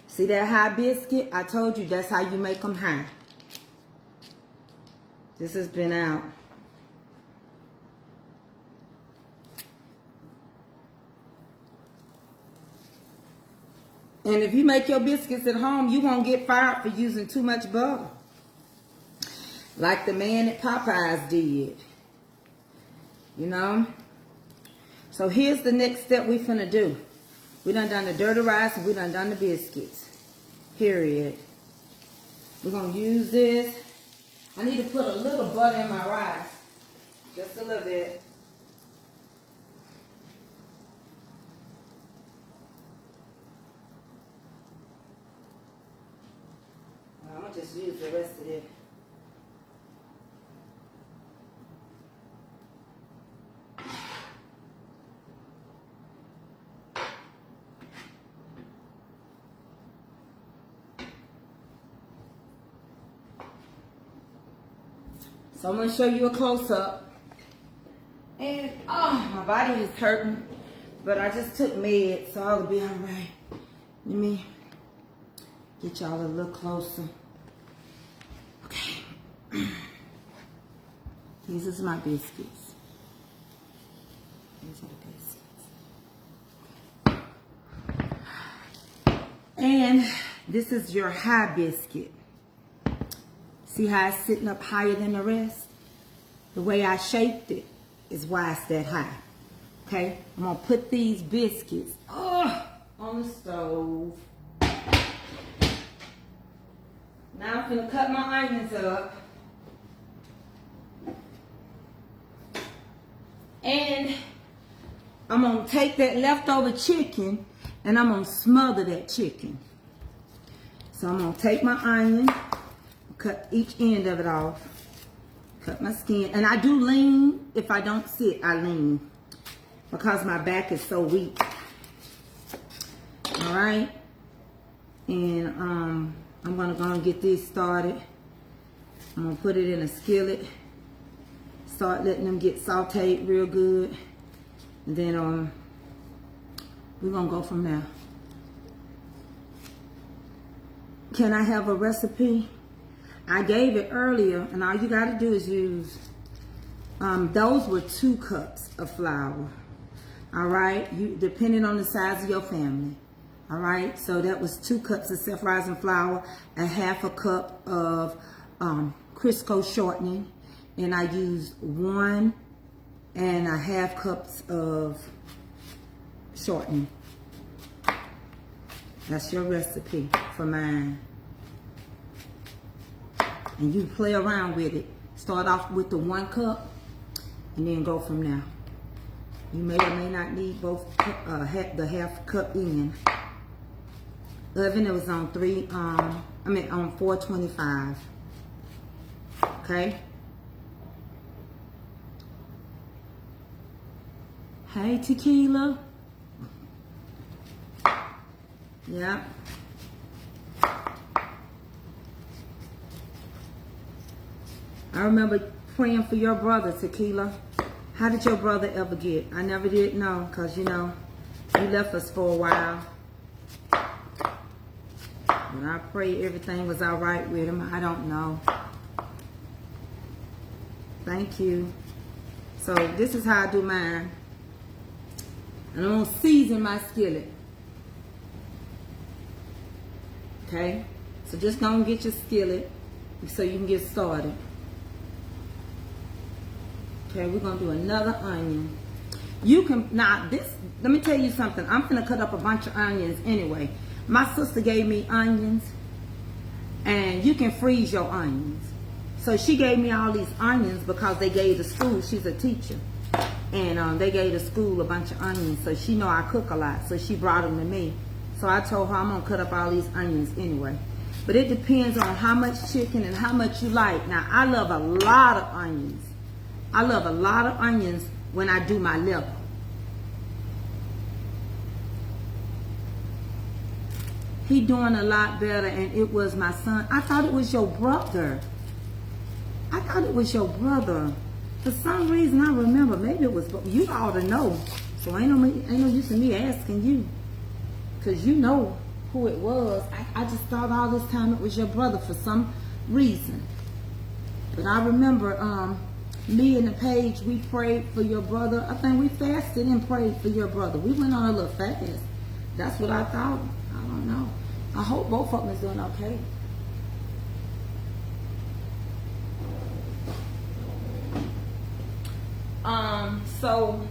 See that high biscuit? I told you that's how you make them high. This has been out. And if you make your biscuits at home, you won't get fired for using too much butter. Like the man at Popeyes did. You know? So here's the next step we finna do. We done the dirty rice and we done the biscuits. Period. We're gonna use this. I need to put a little butter in my rice. Just a little bit. I'm gonna just use the rest of it. So I'm going to show you a close-up. And, oh, my body is hurting. But I just took meds, so I'll be all right. Let me get y'all a little closer. Okay. These are my biscuits. These are the biscuits. And this is your high biscuit. See how it's sitting up higher than the rest? The way I shaped it is why it's that high. Okay? I'm going to put these biscuits on the stove. Now I'm going to cut my onions up. And I'm going to take that leftover chicken and I'm going to smother that chicken. So I'm going to take my onion, cut each end of it off, cut my skin. And I do lean. If I don't sit, I lean because my back is so weak. All right. And I'm going to go and get this started. I'm going to put it in a skillet. Start letting them get sauteed real good. And then we're going to go from there. Can I have a recipe? I gave it earlier, and all you got to do is use, those were 2 cups of flour. All right, depending on the size of your family. All right, so that was 2 cups of self-rising flour, a half a cup of Crisco shortening, and I used 1 1/2 cups of shortening. That's your recipe for mine. And you play around with it. Start off with the 1 cup and then go from there. You may or may not need both the half cup in. Oven, it was on on 425. Okay. Hey, Tequila. Yeah. I remember praying for your brother, Tequila. How did your brother ever get? I never did know, because, you know, he left us for a while. And I pray everything was all right with him. I don't know. Thank you. So this is how I do mine. And I'm going to season my skillet. Okay? So just go and get your skillet so you can get started. Okay, we're going to do another onion. You can, now this, let me tell you something. I'm going to cut up a bunch of onions anyway. My sister gave me onions, and you can freeze your onions. So she gave me all these onions because they gave the school, she's a teacher. And they gave the school a bunch of onions, so she know I cook a lot. So she brought them to me. So I told her I'm going to cut up all these onions anyway. But it depends on how much chicken and how much you like. Now, I love a lot of onions. I love a lot of onions when I do my liver. He doing a lot better, and it was my son. I thought it was your brother. I thought it was your brother. For some reason, I remember. Maybe it was, you ought to know. So ain't no use in me asking you. Because you know who it was. I just thought all this time it was your brother for some reason. But I remember me and the page, we prayed for your brother. I think we fasted and prayed for your brother. We went on a little fast. That's what I thought. I don't know. I hope both of them is doing okay. So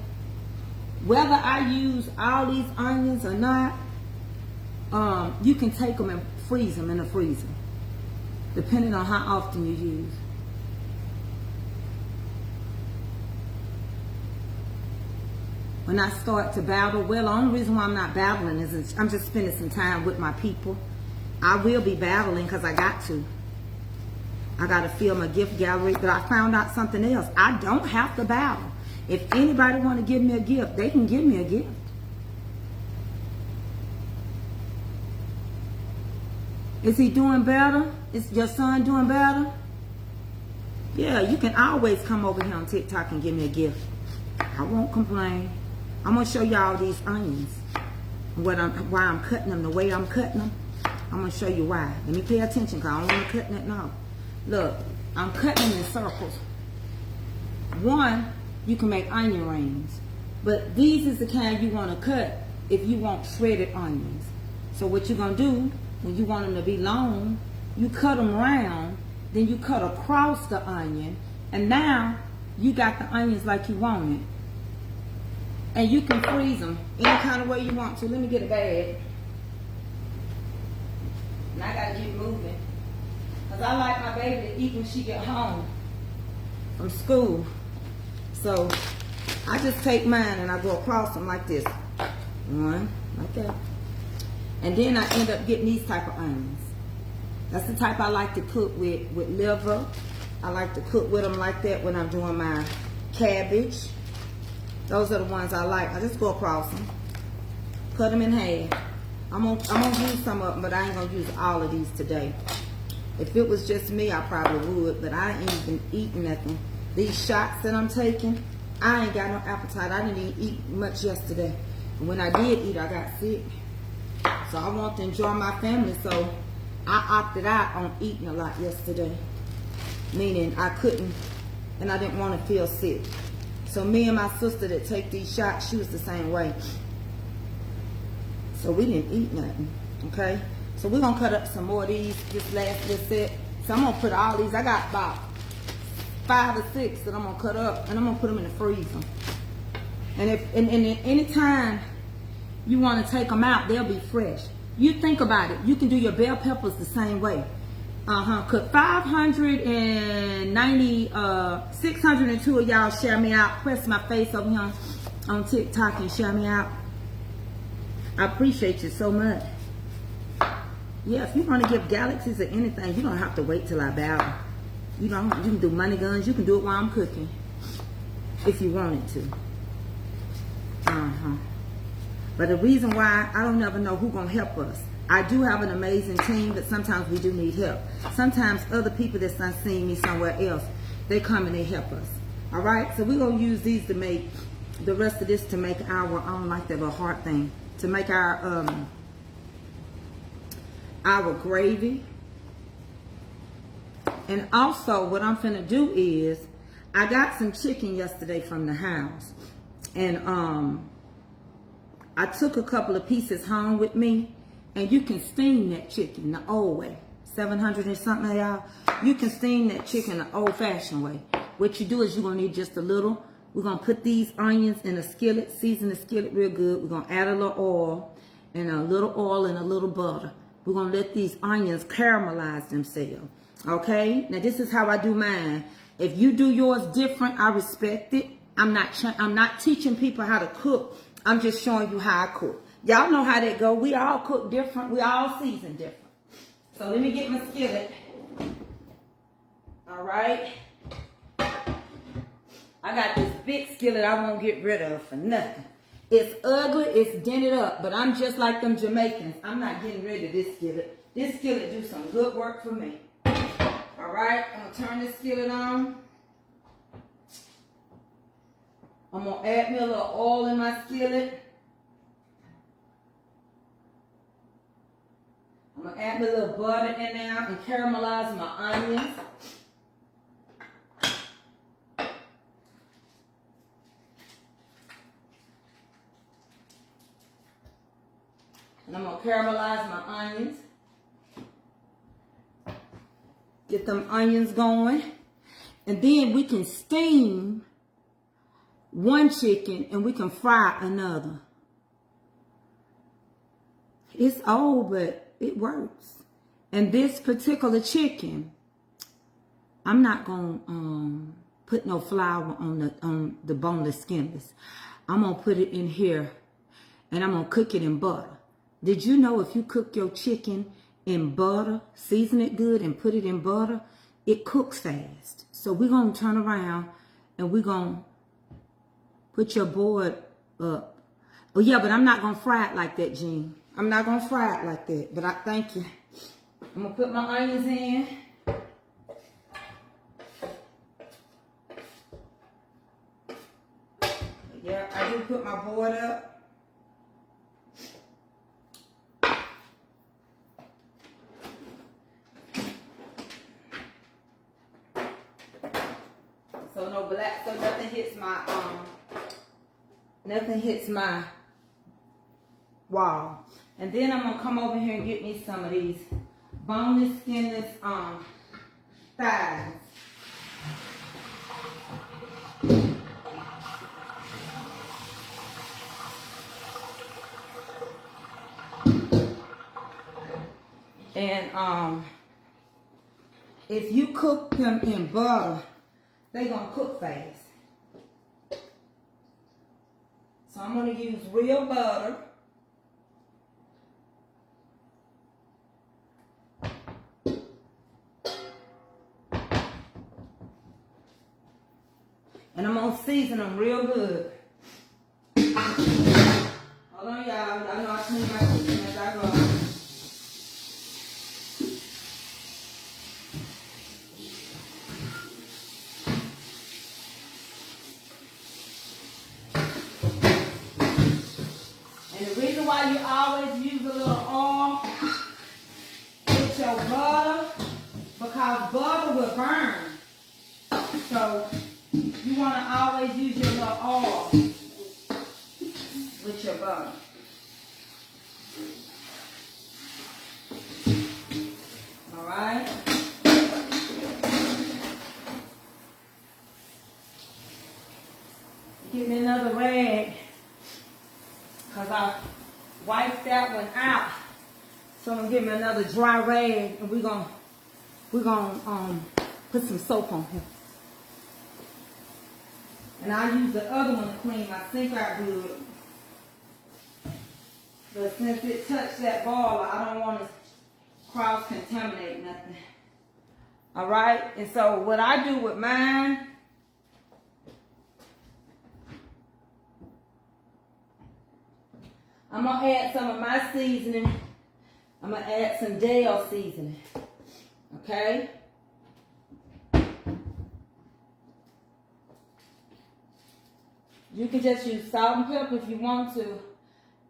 whether I use all these onions or not, you can take them and freeze them in the freezer, depending on how often you use. When I start to babble, well, the only reason why I'm not babbling is I'm just spending some time with my people. I will be babbling because I got to. I got to fill my gift gallery, but I found out something else. I don't have to babble. If anybody want to give me a gift, they can give me a gift. Is he doing better? Is your son doing better? Yeah, you can always come over here on TikTok and give me a gift. I won't complain. I'm gonna show y'all these onions. Why I'm cutting them the way I'm cutting them. I'm gonna show you why. Let me pay attention, cause I don't want to cut nothing off. Look, I'm cutting them in circles. One, you can make onion rings, but these is the kind you want to cut if you want shredded onions. So what you're gonna do when you want them to be long, you cut them round, then you cut across the onion, and now you got the onions like you want it. And you can freeze them any kind of way you want to. Let me get a bag. And I gotta get moving. Because I like my baby to eat when she get home from school. So I just take mine and I go across them like this. One, like that. And then I end up getting these type of onions. That's the type I like to cook with liver. I like to cook with them like that when I'm doing my cabbage. Those are the ones I like. I just go across them, cut them in half. I'm gonna use some of them, but I ain't gonna use all of these today. If it was just me, I probably would, but I ain't even eating nothing. These shots that I'm taking, I ain't got no appetite. I didn't even eat much yesterday. And when I did eat, I got sick. So I want to enjoy my family, so I opted out on eating a lot yesterday. Meaning I couldn't, and I didn't want to feel sick. So me and my sister that take these shots, she was the same way. So we didn't eat nothing, okay? So we're gonna cut up some more of these, this last little set. So I'm gonna put all these, I got about 5 or 6 that I'm gonna cut up, and I'm gonna put them in the freezer. And if any time you wanna take them out, they'll be fresh. You think about it, you can do your bell peppers the same way. Could 590, 602 of y'all share me out. Press my face over here on TikTok and share me out. I appreciate you so much. Yeah, if you want to give galaxies or anything, you don't have to wait till I bow. You know, you can do money guns. You can do it while I'm cooking, if you wanted to. But the reason why, I don't never know who's gonna help us. I do have an amazing team, but sometimes we do need help. Sometimes other people that's not seeing me somewhere else, they come and they help us. All right, so we're gonna use these to make the rest of this to make our, I don't like that little heart thing, to make our gravy. And also what I'm finna do is, I got some chicken yesterday from the house, and I took a couple of pieces home with me. And you can steam that chicken the old way. 700 and something, y'all. You can steam that chicken the old-fashioned way. What you do is you're going to need just a little. We're going to put these onions in a skillet, season the skillet real good. We're going to add a little oil and a little butter. We're going to let these onions caramelize themselves. Okay? Now, this is how I do mine. If you do yours different, I respect it. I'm not teaching people how to cook. I'm just showing you how I cook. Y'all know how that go. We all cook different. We all season different. So let me get my skillet. All right. I got this big skillet I won't get rid of for nothing. It's ugly. It's dented up. But I'm just like them Jamaicans. I'm not getting rid of this skillet. This skillet do some good work for me. All right. I'm going to turn this skillet on. I'm going to add me a little oil in my skillet. I'm going to add a little butter in there and caramelize my onions. And I'm going to caramelize my onions. Get them onions going. And then we can steam one chicken and we can fry another. It's old, but it works. And this particular chicken, I'm not gonna put no flour on the boneless, skinless. I'm gonna put it in here, and I'm gonna cook it in butter. Did you know if you cook your chicken in butter, season it good, and put it in butter, it cooks fast? So we're gonna turn around and we're gonna put your board up. Oh yeah, but I'm not gonna fry it like that, Jean. I'm not going to fry it like that, but I thank you. I'm going to put my onions in. Yeah, I just put my board up. So no black, so nothing hits my wall. And then I'm gonna come over here and get me some of these boneless, skinless thighs. And if you cook them in butter, they gonna cook fast. So I'm gonna use real butter. And I'm gonna season them real good. Hold on, y'all. I know I clean my kitchen as I go. And the reason why you always use a little oil with your butter, because butter will burn. So you want to always use your little oil with your butter. All right. Get me another rag, because I wiped that one out. So I'm gonna give me another dry rag, and we're gonna put some soap on here. And I'll use the other one to clean my sink out good. But since it touched that boiler, I don't want to cross-contaminate nothing. All right? And so what I do with mine, I'm going to add some of my seasoning. I'm going to add some Dale seasoning. Okay? You can just use salt and pepper if you want to.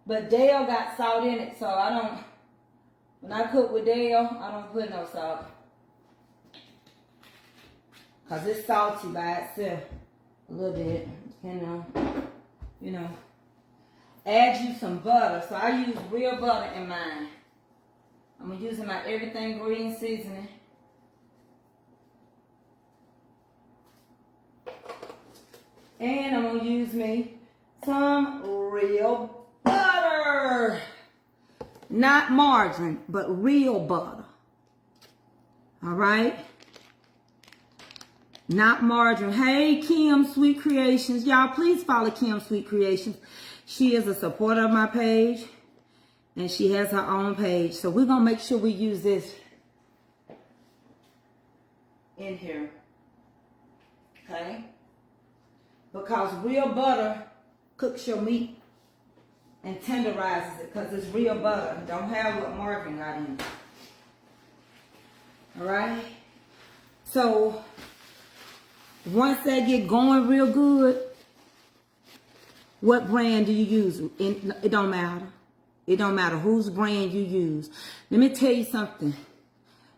But Dale got salt in it, so I don't, when I cook with Dale, I don't put no salt. Because it's salty by itself. A little bit, you know. Add you some butter. So I use real butter in mine. I'm using my everything green seasoning. And I'm going to use me some real butter. Not margarine, but real butter. All right? Not margarine. Hey, Kim Sweet Creations. Y'all, please follow Kim Sweet Creations. She is a supporter of my page. And she has her own page. So we're going to make sure we use this in here. Okay? Because real butter cooks your meat and tenderizes it, because it's real butter. Don't have what margarine got in it. Alright? So, once that get going real good, what brand do you use? It don't matter. It don't matter whose brand you use. Let me tell you something.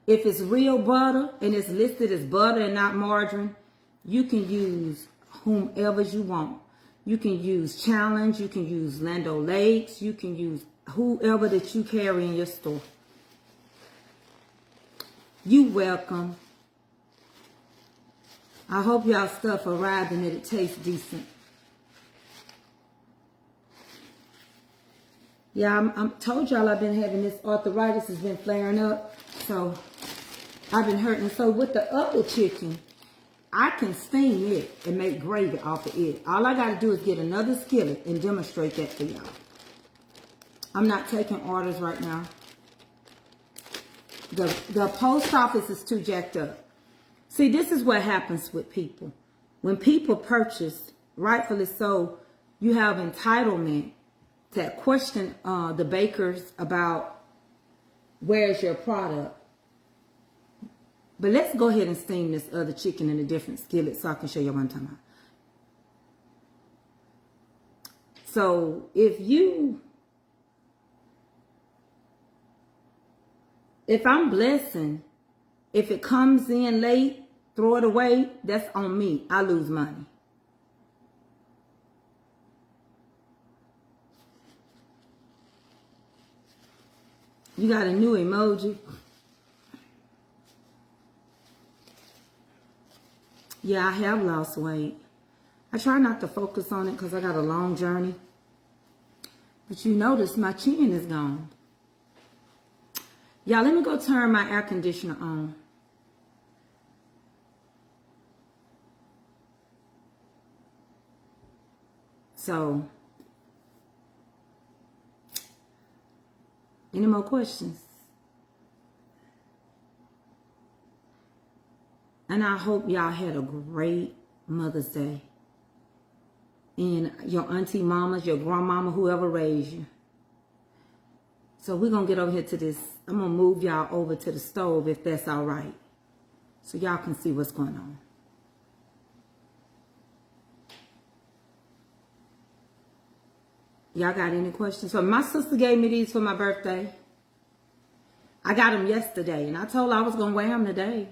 If it's real butter and it's listed as butter and not margarine, you can use whomever you want. You can use Challenge, you can use Land O'Lakes, you can use whoever that you carry in your store. You welcome. I hope y'all stuff arrived and that it tastes decent. Yeah, I told y'all I've been having this arthritis has been flaring up, so I've been hurting. So with the other chicken, I can steam it and make gravy off of it. All I got to do is get another skillet and demonstrate that for y'all. I'm not taking orders right now. The post office is too jacked up. See, this is what happens with people. When people purchase, rightfully so, you have entitlement to question the bakers about where's your product. But let's go ahead and steam this other chicken in a different skillet so I can show you what I'm talking about. So if I'm blessing, if it comes in late, throw it away, that's on me. I lose money. You got a new emoji. Yeah, I have lost weight. I try not to focus on it because I got a long journey. But you notice my chin is gone. Y'all, let me go turn my air conditioner on. So, any more questions? And I hope y'all had a great Mother's Day. And your auntie mamas, your grandmama, whoever raised you. So we're going to get over here to this. I'm going to move y'all over to the stove if that's all right. So y'all can see what's going on. Y'all got any questions? So my sister gave me these for my birthday. I got them yesterday. And I told her I was going to wear them today.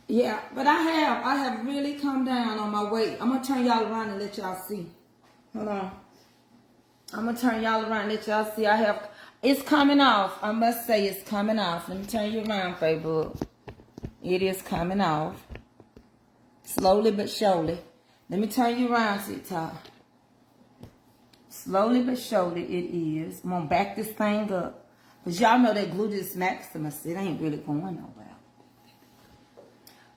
Yeah, but I have really come down on my weight. I'm going to turn y'all around and let y'all see. Hold on. I'm going to turn y'all around and let y'all see. It's coming off. I must say it's coming off. Let me turn you around, Facebook. It is coming off. Slowly but surely. Let me turn you around, TikTok. Slowly but surely it is. I'm going to back this thing up. Because y'all know that gluteus maximus, it ain't really going nowhere.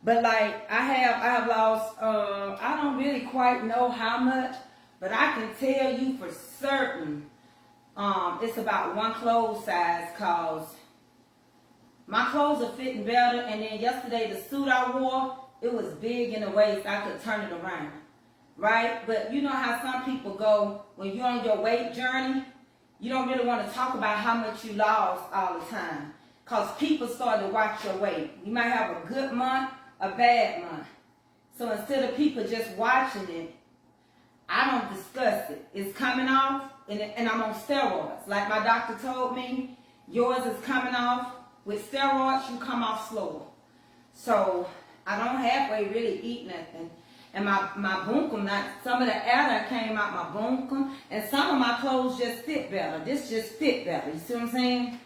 But like, I have lost, I don't really quite know how much, but I can tell you for certain, it's about one clothes size, cause my clothes are fitting better. And then yesterday, the suit I wore, it was big in the waist. I could turn it around, right? But you know how some people go, when you're on your weight journey, you don't really want to talk about how much you lost all the time. Because people start to watch your weight. You might have a good month, a bad month. So instead of people just watching it, I don't discuss it. It's coming off, and I'm on steroids. Like my doctor told me, yours is coming off. With steroids, you come off slower. So I don't halfway really eat nothing. And my bunkum, some of the air that came out my bunkum, and some of my clothes just fit better. This just fit better. You see what I'm saying?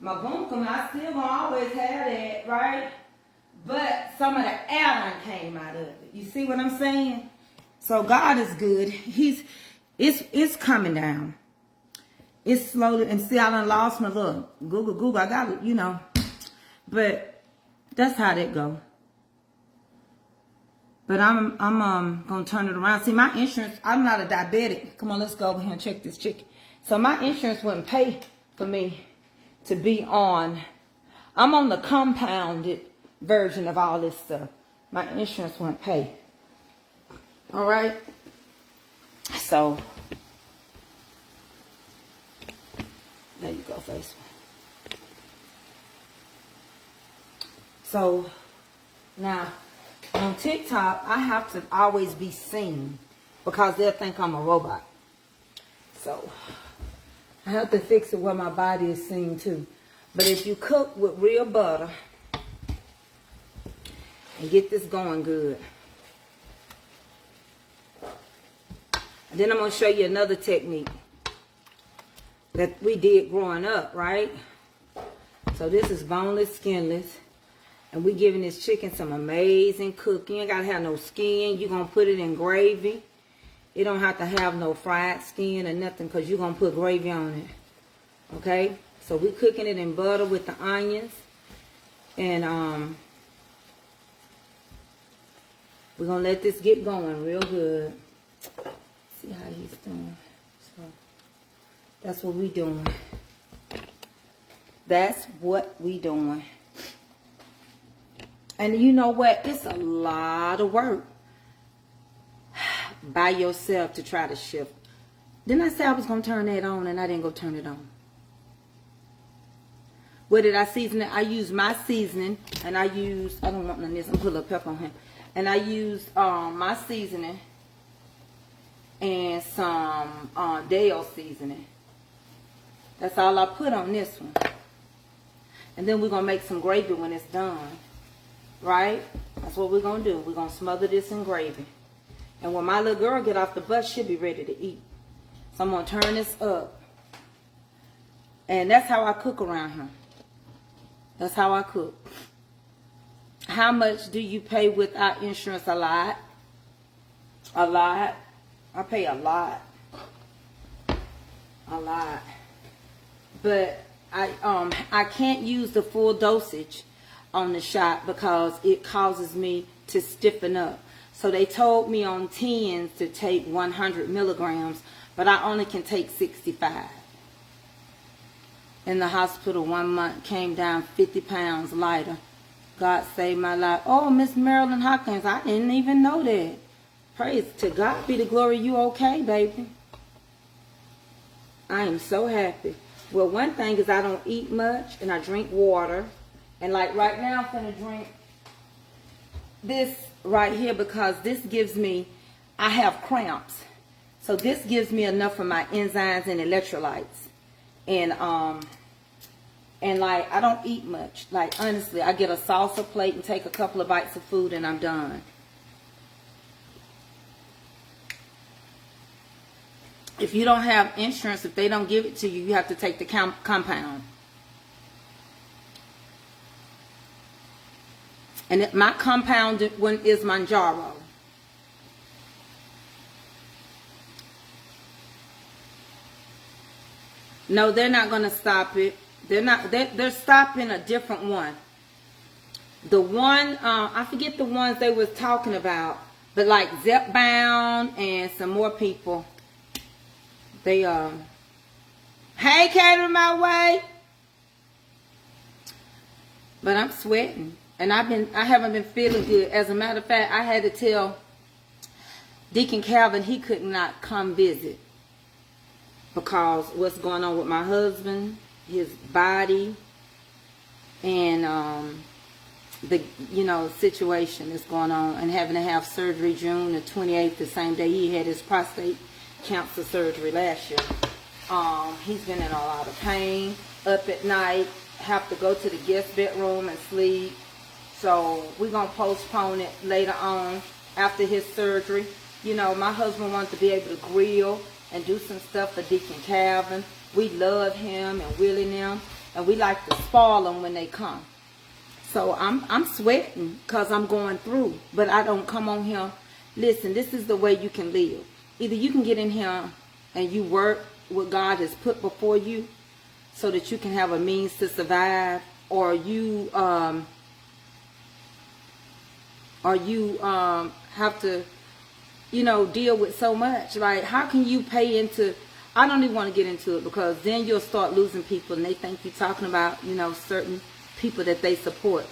My bunkum, I still gonna always have that, right? But some of the air that came out of it. You see what I'm saying? So God is good. It's coming down. It's slowly, and see, I done lost my look. Google. I got it, you know. But that's how that go. But I'm gonna turn it around. See, my insurance, I'm not a diabetic. Come on, let's go over here and check this chicken. So my insurance wouldn't pay for me to be on. I'm on the compounded version of all this stuff. My insurance wouldn't pay. All right. So there you go, Facebook. So now on TikTok, I have to always be seen because they'll think I'm a robot. So I have to fix it where my body is seen too. But if you cook with real butter and get this going good. And then I'm going to show you another technique that we did growing up, right? So this is boneless, skinless. And we giving this chicken some amazing cooking. You ain't got to have no skin. You're going to put it in gravy. You don't have to have no fried skin or nothing because you're going to put gravy on it. Okay? So we're cooking it in butter with the onions. And we're going to let this get going real good. See how he's doing. So that's what we doing. That's what we doing. And you know what? It's a lot of work by yourself to try to shift. Didn't I say I was going to turn that on and I didn't go turn it on? What did I season it? I used my seasoning and I used, I don't want none of this. I'm going to put a little pepper on here. And I used my seasoning and some Dale seasoning. That's all I put on this one. And then we're going to make some gravy when it's done. Right? That's what we're going to do. We're going to smother this in gravy. And when my little girl get off the bus, she'll be ready to eat. So I'm going to turn this up. And that's how I cook around here. That's how I cook. How much do you pay without insurance? A lot. A lot. I pay a lot. A lot. But I can't use the full dosage on the shot because it causes me to stiffen up. So they told me on 10s to take 100 milligrams, but I only can take 65. In the hospital 1 month, came down 50 pounds lighter. God saved my life. Oh, Miss Marilyn Hawkins, I didn't even know that. Praise to God be the glory. You okay, baby? I am so happy. Well, one thing is I don't eat much and I drink water. And like right now, I'm going to drink this right here because this gives me, I have cramps. So this gives me enough of my enzymes and electrolytes. And like, I don't eat much. Like, honestly, I get a salsa plate and take a couple of bites of food and I'm done. If you don't have insurance, if they don't give it to you, you have to take the compound. And my compound one is Manjaro. No, they're not going to stop it. They're stopping a different one. The one, I forget the ones they was talking about, but like Zepbound and some more people, they, hey, cater my way. But I'm sweating. And I haven't been feeling good. As a matter of fact, I had to tell Deacon Calvin he could not come visit because what's going on with my husband, his body, and the situation that's going on, and having to have surgery June the 28th, the same day he had his prostate cancer surgery last year. He's been in a lot of pain, up at night, have to go to the guest bedroom and sleep. So we're going to postpone it later on after his surgery. You know, my husband wants to be able to grill and do some stuff for Deacon Calvin. We love him and Willie and them, and we like to spoil them when they come. So I'm sweating because I'm going through, but I don't come on here. Listen, this is the way you can live. Either you can get in here and you work what God has put before you so that you can have a means to survive, or you have to, deal with so much. Like, how can you pay into, I don't even want to get into it because then you'll start losing people and they think you're talking about, certain people that they support.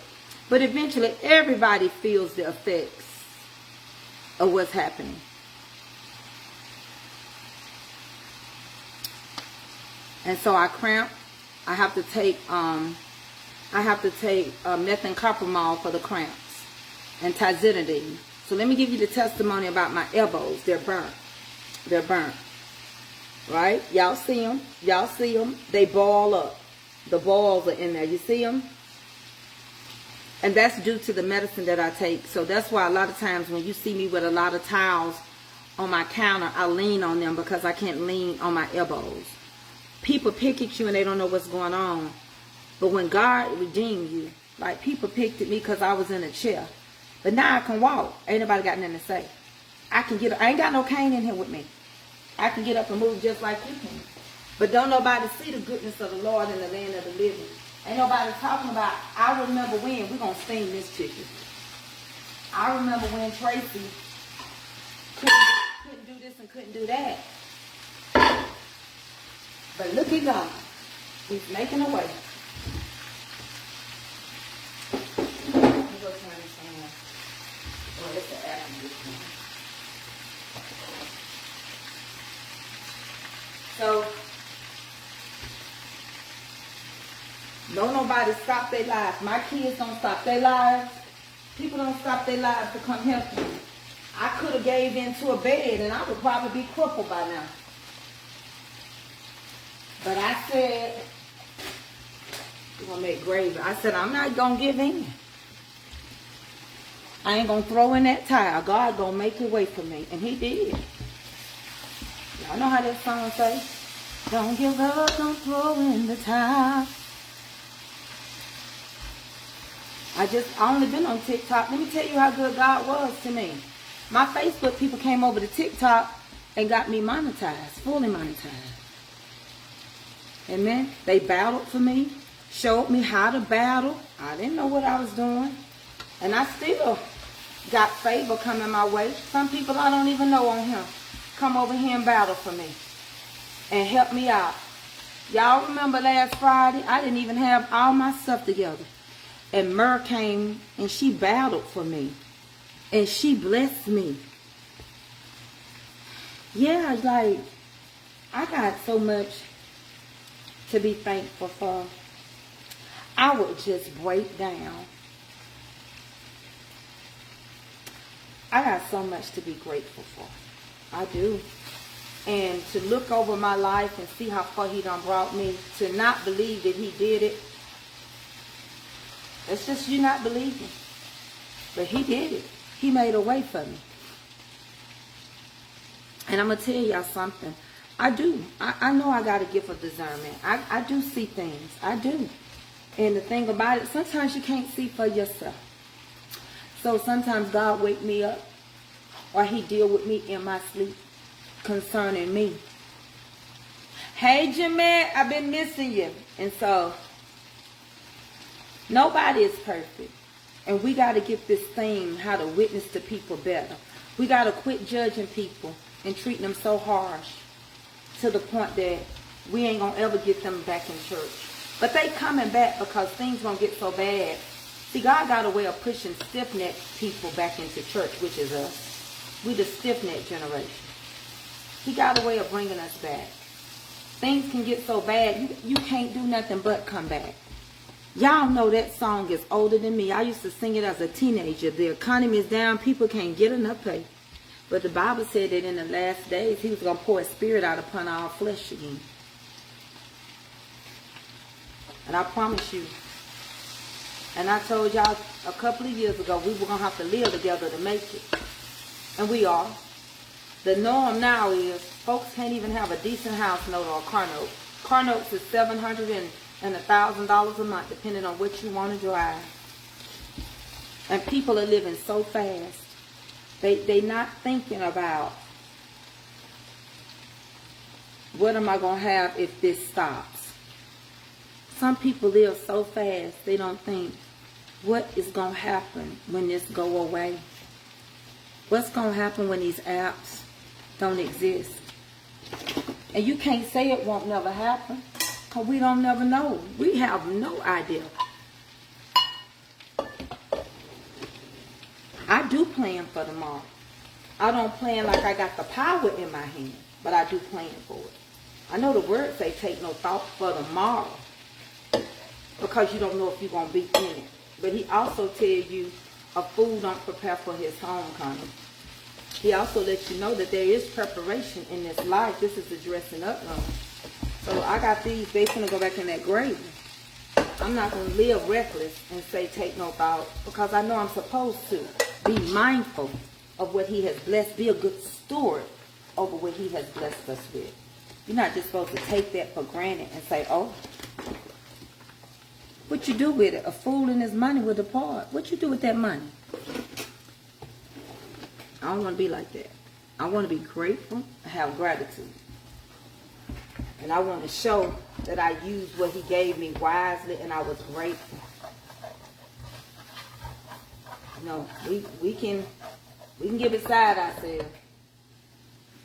But eventually everybody feels the effects of what's happening. And so I cramp. I have to take methamphetamine for the cramps and tizididine. So let me give you the testimony about my elbows. They're burnt. They're burnt. Right? Y'all see them? Y'all see them? They ball up. The balls are in there. You see them? And that's due to the medicine that I take. So that's why a lot of times when you see me with a lot of towels on my counter, I lean on them because I can't lean on my elbows. People pick at you and they don't know what's going on. But when God redeemed you, like people picked at me because I was in a chair. But now I can walk. Ain't nobody got nothing to say. I can get up. I ain't got no cane in here with me. I can get up and move just like you can. But don't nobody see the goodness of the Lord in the land of the living. Ain't nobody talking about, I remember when, we're going to sting this chicken. I remember when Tracy couldn't do this and couldn't do that. But look at God. He's making a way. Let me go turn this on. Oh, it's the air conditioner. So, don't nobody stop their lives. My kids don't stop their lives. People don't stop their lives to come help you. I could have gave into a bed and I would probably be crippled by now. But I said, we're going to make gravy. I said, I'm not going to give in. I ain't going to throw in that towel. God going to make a way for me. And he did. Y'all know how that song say? Don't give up, don't throw in the towel. I only been on TikTok. Let me tell you how good God was to me. My Facebook people came over to TikTok and got me monetized, fully monetized. Amen. They battled for me, showed me how to battle. I didn't know what I was doing. And I still got favor coming my way. Some people I don't even know on here come over here and battle for me and help me out. Y'all remember last Friday? I didn't even have all my stuff together. And Myrrh came and she battled for me. And she blessed me. Yeah, like, I got so much to be thankful for. I would just break down. I got so much to be grateful for. I do. And to look over my life and see how far he done brought me, to not believe that he did it, it's just you not believing. But he did it. He made a way for me. And I'm going to tell y'all something. I do. I know I got a gift of discernment. I do see things. I do. And the thing about it, sometimes you can't see for yourself. So sometimes God wake me up or he deal with me in my sleep concerning me. Hey, Jeanette, I've been missing you. And so nobody is perfect. And we got to get this thing, how to witness to people better. We got to quit judging people and treating them so harsh to the point that we ain't going to ever get them back in church. But they coming back because things going to get so bad. See, God got a way of pushing stiff-necked people back into church, which is us. We the stiff-necked generation. He got a way of bringing us back. Things can get so bad, you can't do nothing but come back. Y'all know that song is older than me. I used to sing it as a teenager. The economy is down. People can't get enough pay. But the Bible said that in the last days, he was going to pour his spirit out upon all flesh again. And I promise you, and I told y'all a couple of years ago, we were going to have to live together to make it. And we are. The norm now is folks can't even have a decent house note or a car note. Car notes is $700 and $1,000 a month, depending on what you want to drive. And people are living so fast. They not thinking about, what am I going to have if this stops? Some people live so fast, they don't think, what is going to happen when this go away? What's going to happen when these apps don't exist? And you can't say it won't never happen, because we don't never know. We have no idea. I do plan for tomorrow. I don't plan like I got the power in my hand, but I do plan for it. I know the word say take no thought for tomorrow, because you don't know if you're going to be in it. But he also tell you a fool don't prepare for his homecoming. He also lets you know that there is preparation in this life. This is the dressing up room. So I got these. They finna go back in that gravy. I'm not going to live reckless and say take no thought, because I know I'm supposed to be mindful of what he has blessed. Be a good steward over what he has blessed us with. You're not just supposed to take that for granted and say, oh, what you do with it? A fool and his money will depart. What you do with that money? I don't want to be like that. I want to be grateful and have gratitude. And I want to show that I used what he gave me wisely and I was grateful. You know, we can get beside ourselves.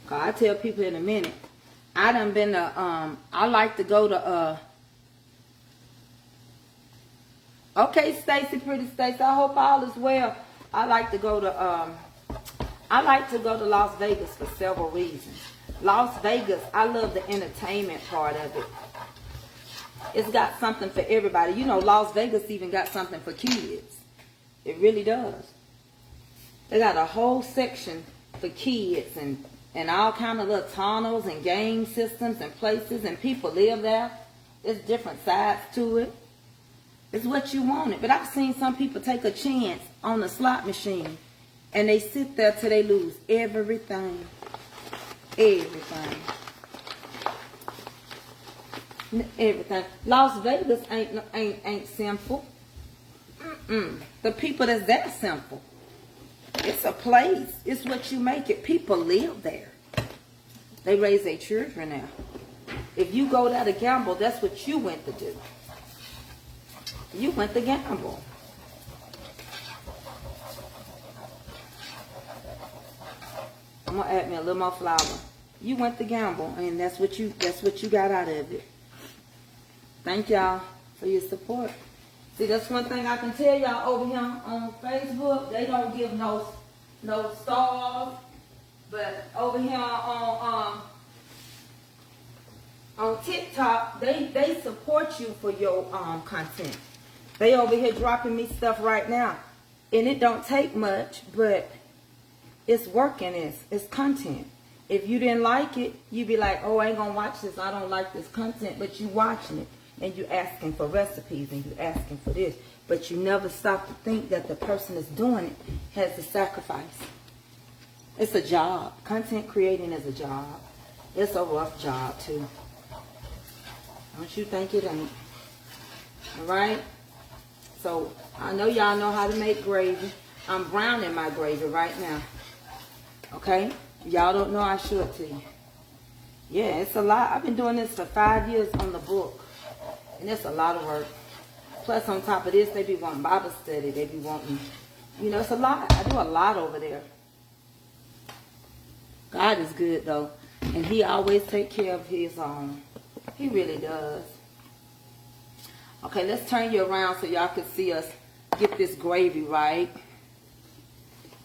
Cause I tell people in a minute, I done been to, I like to go to, okay, Stacy, pretty Stacy, I hope all is well. I like to go to Las Vegas for several reasons. Las Vegas, I love the entertainment part of it. It's got something for everybody. You know, Las Vegas even got something for kids. It really does. They got a whole section for kids and all kind of little tunnels and game systems and places, and people live there. There's different sides to it. It's what you want it. But I've seen some people take a chance on the slot machine, and they sit there till they lose everything. Everything. Everything. Las Vegas ain't simple. The people that's that simple. It's a place. It's what you make it. People live there. They raise their children there. If you go there to gamble, that's what you went to do. You went to gamble. I'm gonna add me a little more flour. You went to gamble, and that's what you got out of it. Thank y'all for your support. See, that's one thing I can tell y'all over here on Facebook. They don't give no stars, but over here on TikTok, they support you for your content. They over here dropping me stuff right now, and it don't take much, but it's working. It's content. If you didn't like it, you be like, oh, I ain't gonna watch this. I don't like this content, but you watching it. And you asking for recipes, and you asking for this. But you never stop to think that the person that's doing it has to sacrifice. It's a job. Content creating is a job. It's a rough job, too. Don't you think it ain't? Alright? So, I know y'all know how to make gravy. I'm browning my gravy right now. Okay? Y'all don't know, I should to you. Yeah, it's a lot. I've been doing this for 5 years on the book. And it's a lot of work. Plus, on top of this, they be wanting Bible study. They be wanting, you know, it's a lot. I do a lot over there. God is good, though. And he always take care of his own. He really does. Okay, let's turn you around so y'all can see us get this gravy right.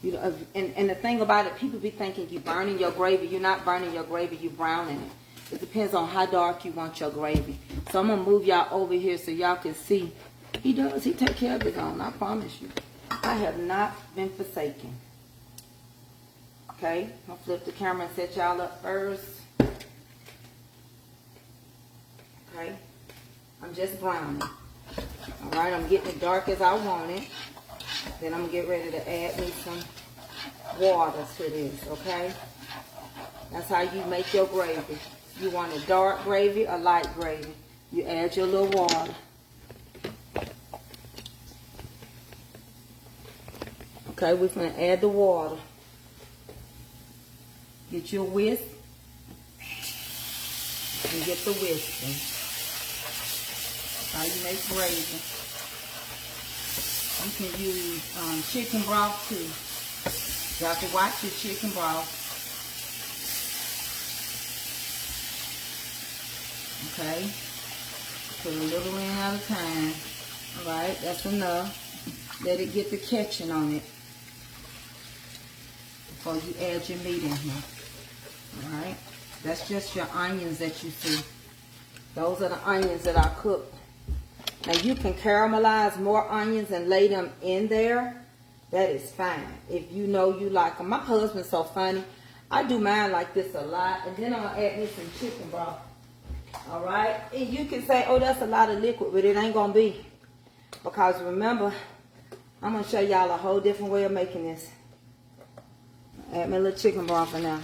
You know, and the thing about it, people be thinking you burning your gravy. You're not burning your gravy. You're browning it. It depends on how dark you want your gravy. So I'm going to move y'all over here so y'all can see. He does. He take care of his own. I promise you. I have not been forsaken. Okay. I'm going to flip the camera and set y'all up first. Okay. I'm just browning. Alright. I'm getting it dark as I want it. Then I'm going to get ready to add me some water to this. Okay. That's how you make your gravy. You want a dark gravy, a light gravy. You add your little water. Okay, we're going to add the water. Get your whisk. And get the whisking. That's how you make gravy. You can use chicken broth too. You have to watch your chicken broth. Okay, put a little in at a time. Alright, that's enough. Let it get the catching on it before you add your meat in here. Alright, that's just your onions that you see. Those are the onions that I cooked. Now you can caramelize more onions and lay them in there. That is fine. If you know you like them. My husband's so funny. I do mine like this a lot. And then I'm going to add me some chicken broth. Alright, and you can say, oh, that's a lot of liquid, but it ain't going to be. Because remember, I'm going to show y'all a whole different way of making this. Add me a little chicken broth for now.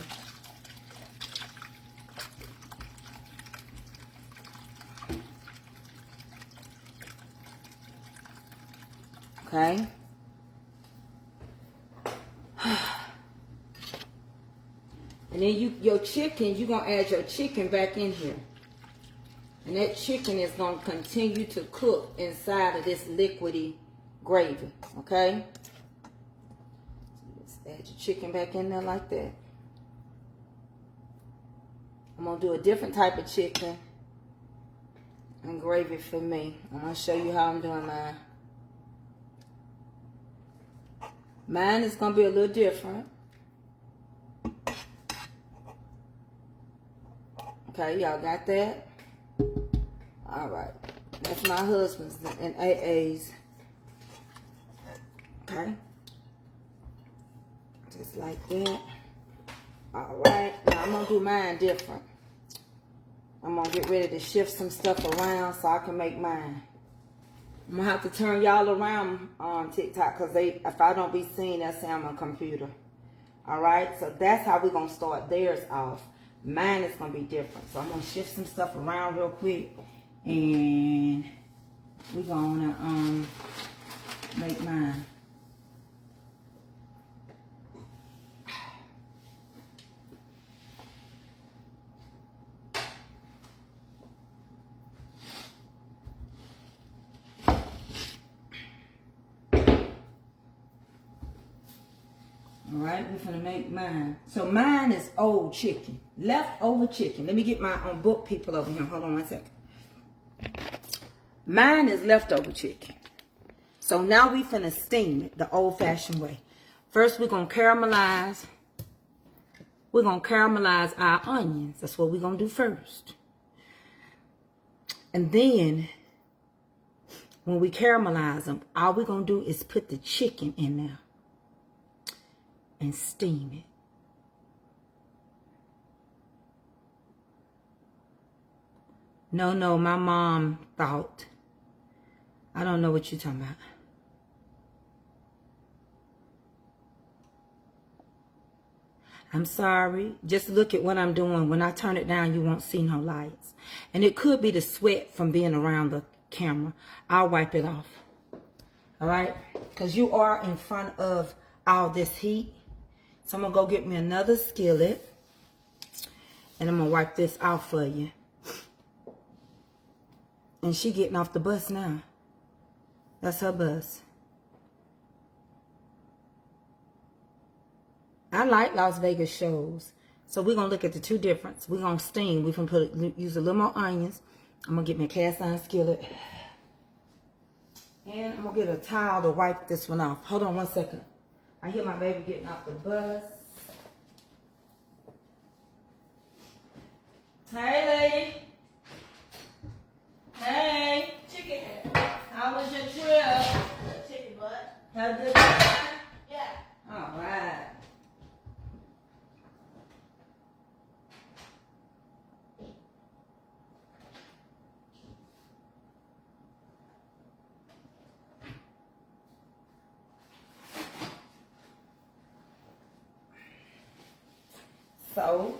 Okay. And then your chicken, you're going to add your chicken back in here. And that chicken is going to continue to cook inside of this liquidy gravy. Okay? Let's add your chicken back in there like that. I'm going to do a different type of chicken and gravy for me. I'm going to show you how I'm doing mine. Mine is going to be a little different. Okay, y'all got that? Alright. That's my husband's and AA's. Okay. just like that. Alright, now I'm going to do mine different. I'm going to get ready to shift some stuff around so I can make mine. I'm going to have to turn y'all around on TikTok because if I don't be seen, they'll say I'm on a computer. Alright, so that's how we're going to start theirs off. Mine is going to be different. So I'm going to shift some stuff around real quick. And we're going to make mine. Alright, we're gonna make mine. So mine is old chicken. Leftover chicken. Let me get my book people over here. Hold on one second. Mine is leftover chicken. So now we finna steam it the old-fashioned way. First, we're gonna caramelize. We're gonna caramelize our onions. That's what we're gonna do first. And then, when we caramelize them, all we're gonna do is put the chicken in there and steam it. No, my mom thought. I don't know what you're talking about. I'm sorry. Just look at what I'm doing. When I turn it down, you won't see no lights. And it could be the sweat from being around the camera. I'll wipe it off. All right? Because you are in front of all this heat. So I'm going to go get me another skillet. And I'm going to wipe this off for you. And she getting off the bus now. That's her bus. I like Las Vegas shows. So we're going to look at the two difference. We're going to steam. We're going to use a little more onions. I'm going to get me a cast iron skillet. And I'm going to get a towel to wipe this one off. Hold on one second. I hear my baby getting off the bus. Hey, lady. Hey. Chicken head. How was your trip? Chicken butt. Had a good time? Yeah. All right. So,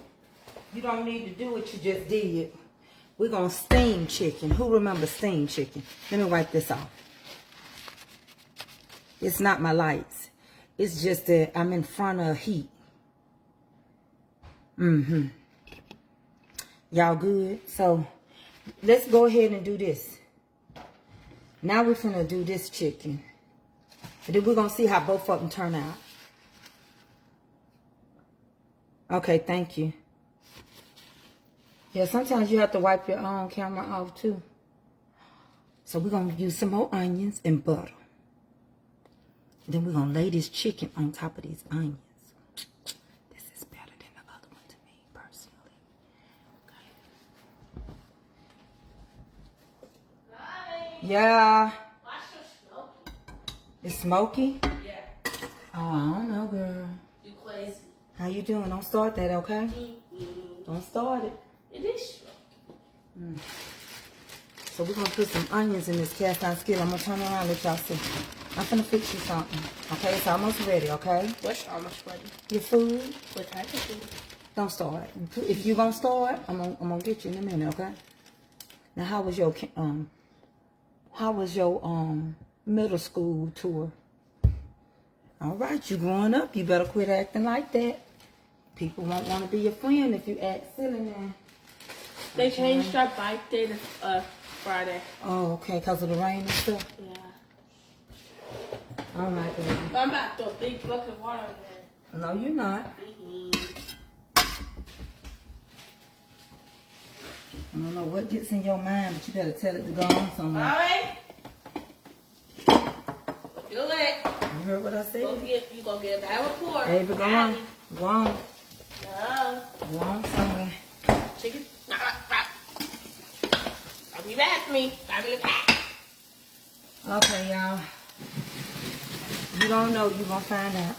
you don't need to do what you just did. We're going to steam chicken. Who remembers steam chicken? Let me wipe this off. It's not my lights. It's just that I'm in front of heat. Y'all good? So, let's go ahead and do this. Now we're going to do this chicken. And then we're going to see how both of them turn out. Okay, thank you. Yeah, sometimes you have to wipe your own camera off too. So we're going to use some more onions and butter. Then we're going to lay this chicken on top of these onions. This is better than the other one to me, personally. Okay. Hi. Yeah. Why so smoky? It's smoky? Yeah. Oh, I don't know, girl. You crazy. How you doing? Don't start that, okay? Don't start it. It is smoky. So we're going to put some onions in this cast iron skillet. I'm going to turn around and let y'all see. I'm going to fix you something. Okay, it's almost ready, okay? What's almost ready? Your food. What type of food? Don't start. If you're going to start, I'm going to get you in a minute, okay? Now, how was your middle school tour? All right, you growing up, you better quit acting like that. People won't want to be your friend if you act silly now. They changed our bike day to Friday. Oh, okay, because of the rain and stuff? Yeah. All right, baby. I'm about to throw a big bucket of water in there. No, you're not. I don't know what gets in your mind, but you better tell it to go on somewhere. Alright. Feel it. You heard what I said? You gonna get a bad report. Baby, go on. Go on. No. Go on somewhere. Chicken. I'll be back to me. I'll be back. Okay, y'all. You don't know, you're going to find out.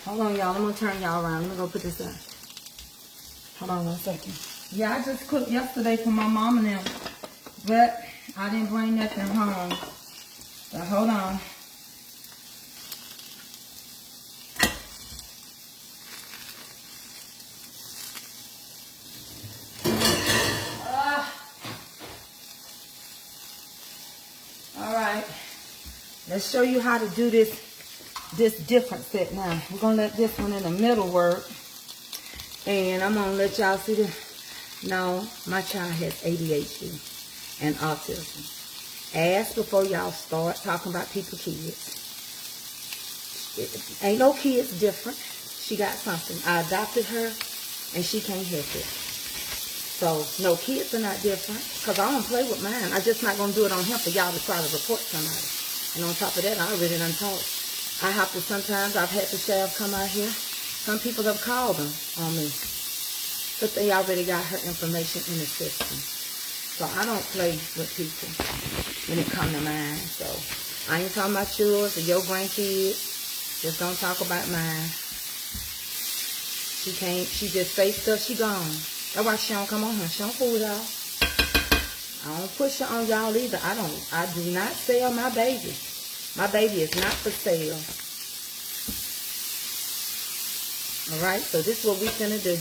Hold on, y'all. I'm going to turn y'all around. Let me go put this in. Hold on 1 second. Yeah, I just cooked yesterday for my mom and them. But I didn't bring nothing home. So hold on. All right. Let's show you how to do this different set now. We're going to let this one in the middle work. And I'm going to let y'all see this. Now, my child has ADHD and autism. Ask before y'all start talking about people's kids. Ain't no kids different. She got something. I adopted her, and she can't help it. So, no, kids are not different. Because I don't play with mine. I'm just not going to do it on him for y'all to try to report somebody. And on top of that, I already done talked. I have to sometimes, I've had the sheriff come out here. Some people have called them on me. But they already got her information in the system. So I don't play with people when it comes to mine. So I ain't talking about yours or your grandkids. Just don't talk about mine. She can't, she just say stuff, she gone. That's why she don't come on here. She don't fool y'all. I don't push her on y'all either. I do not sell my baby. My baby is not for sale. Alright, so this is what we finna do.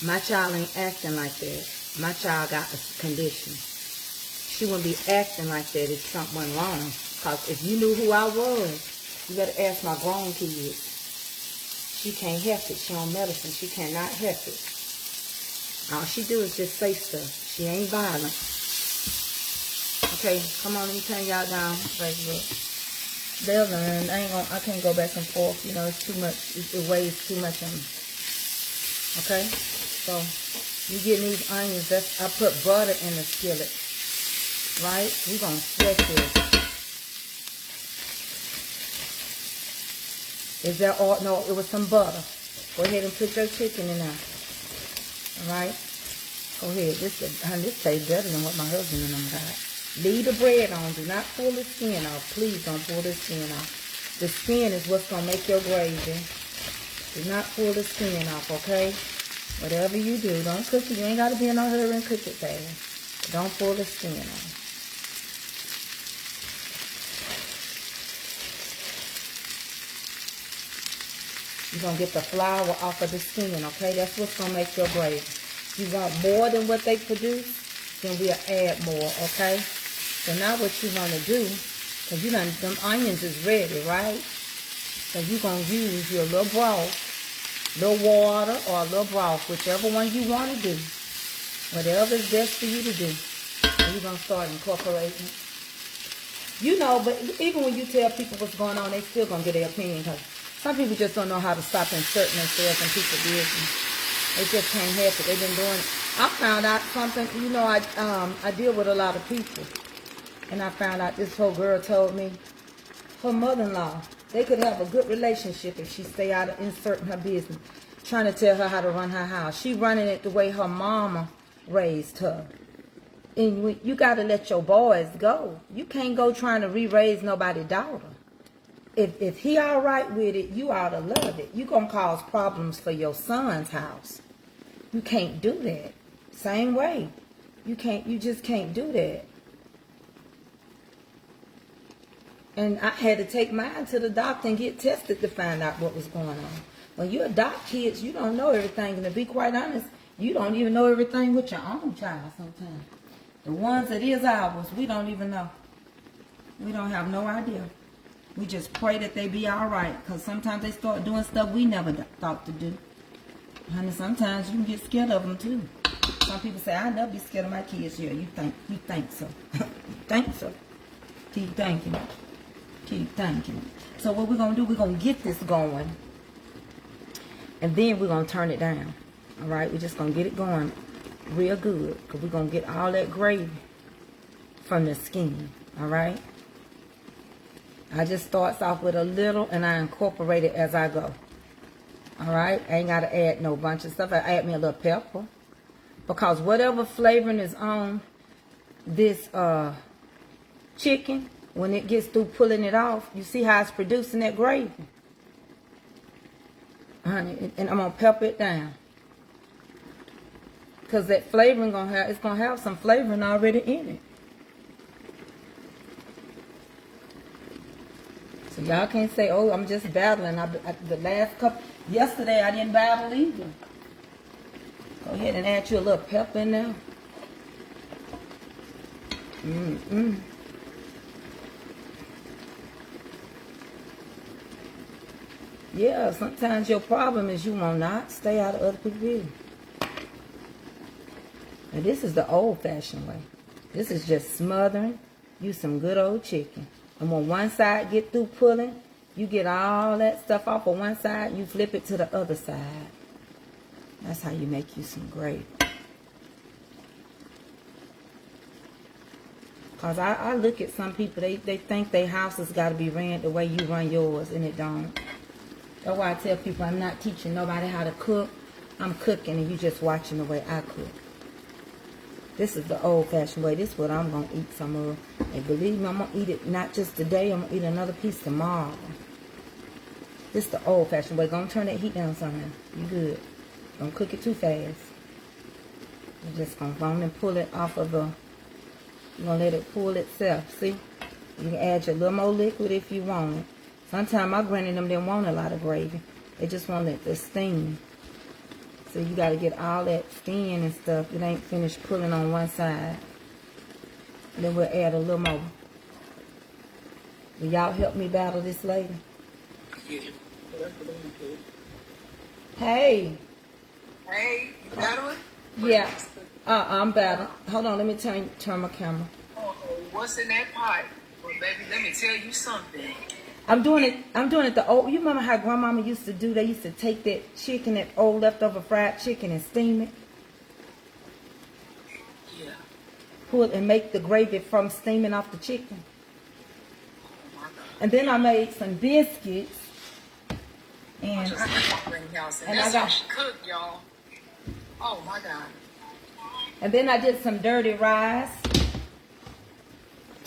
My child ain't acting like that. My child got a condition. She wouldn't be acting like that if something went wrong. Because if you knew who I was, you better ask my grown kids. She can't help it. She on medicine. She cannot help it. All she do is just say stuff. She ain't violent. Okay, come on, let me turn y'all down. Facebook. They'll learn. I can't go back and forth. You know, it's too much. It weighs too much on me. Okay, so you get these onions. I put butter in the skillet. Right? We're gonna sweat this. Is there all? No, it was some butter. Go ahead and put your chicken in there. All right. Go ahead. This tastes better than what my husband and them got. Leave the bread on. Do not pull the skin off. Please don't pull the skin off. The skin is what's going to make your gravy. Do not pull the skin off, okay? Whatever you do, don't cook it. You ain't got to be in no hurry and cook it fast. But don't pull the skin off. You're going to get the flour off of the skin, okay? That's what's going to make your gravy. If you want more than what they produce, then we'll add more, okay? So now what you want to do, because you done, them onions is ready, right? So you're going to use your little broth, little water or a little broth, whichever one you want to do. Whatever is best for you to do. And you're going to start incorporating. You know, but even when you tell people what's going on, they still going to get their opinion. Because some people just don't know how to stop inserting themselves in people's business. They just can't help it. They've been doing it. I found out something, you know, I deal with a lot of people. And I found out this whole girl told me, her mother-in-law, they could have a good relationship if she stay out of inserting her business. Trying to tell her how to run her house. She running it the way her mama raised her. And you got to let your boys go. You can't go trying to re-raise nobody's daughter. If he all right with it, you ought to love it. You're going to cause problems for your son's house. You can't do that. Same way. You just can't do that. And I had to take mine to the doctor and get tested to find out what was going on. When you adopt kids, you don't know everything. And to be quite honest, you don't even know everything with your own child sometimes. The ones that is ours, we don't even know. We don't have no idea. We just pray that they be all right. Because sometimes they start doing stuff we never thought to do. Honey, sometimes you can get scared of them too. Some people say, I'll never be scared of my kids. Yeah, you think so. You think so. Keep thinking. Keep thinking. So what we're going to do, we're going to get this going. And then we're going to turn it down. All right? We're just going to get it going real good. Because we're going to get all that gravy from the skin. All right? I just starts off with a little and I incorporate it as I go. All right? I ain't got to add no bunch of stuff. I add me a little pepper. Because whatever flavoring is on this chicken, when it gets through pulling it off, you see how it's producing that gravy? Honey, and I'm going to pepper it down. Because that flavoring it's going to have some flavoring already in it. So y'all can't say, oh, I'm just battling. The last couple, yesterday I didn't battle either. Go ahead and add you a little pepper in there. Yeah, sometimes your problem is you will not stay out of other people's business. And this is the old-fashioned way. This is just smothering you some good old chicken. And when one side get through pulling, you get all that stuff off of one side, you flip it to the other side. That's how you make you some gravy. Because I look at some people, they think their house has got to be ran the way you run yours, and it don't. That's why I tell people I'm not teaching nobody how to cook. I'm cooking, and you just watching the way I cook. This is the old-fashioned way. This is what I'm going to eat some of. And believe me, I'm going to eat it not just today. I'm going to eat another piece tomorrow. This is the old-fashioned way. Go turn that heat down somehow. You good. Don't cook it too fast. You're just going to go on and pull it off of the... You're going to let it pull itself. See? You can add your little more liquid if you want it. Sometimes my granny and them didn't want a lot of gravy. They just wanted the steam. So you got to get all that skin and stuff. It ain't finished pulling on one side. And then we'll add a little more. Will y'all help me battle this lady? Hey. Hey, you battling? Yeah. I'm battling. Hold on, let me turn my camera. Oh, what's in that pot? Well, baby, let me tell you something. I'm doing it the old. You remember how grandmama used to do? They used to take that chicken, that old leftover fried chicken, and steam it. Yeah. Pull it and make the gravy from steaming off the chicken. Oh my God. And then I made some biscuits. And I got how she cooked, y'all. Oh my God. And then I did some dirty rice.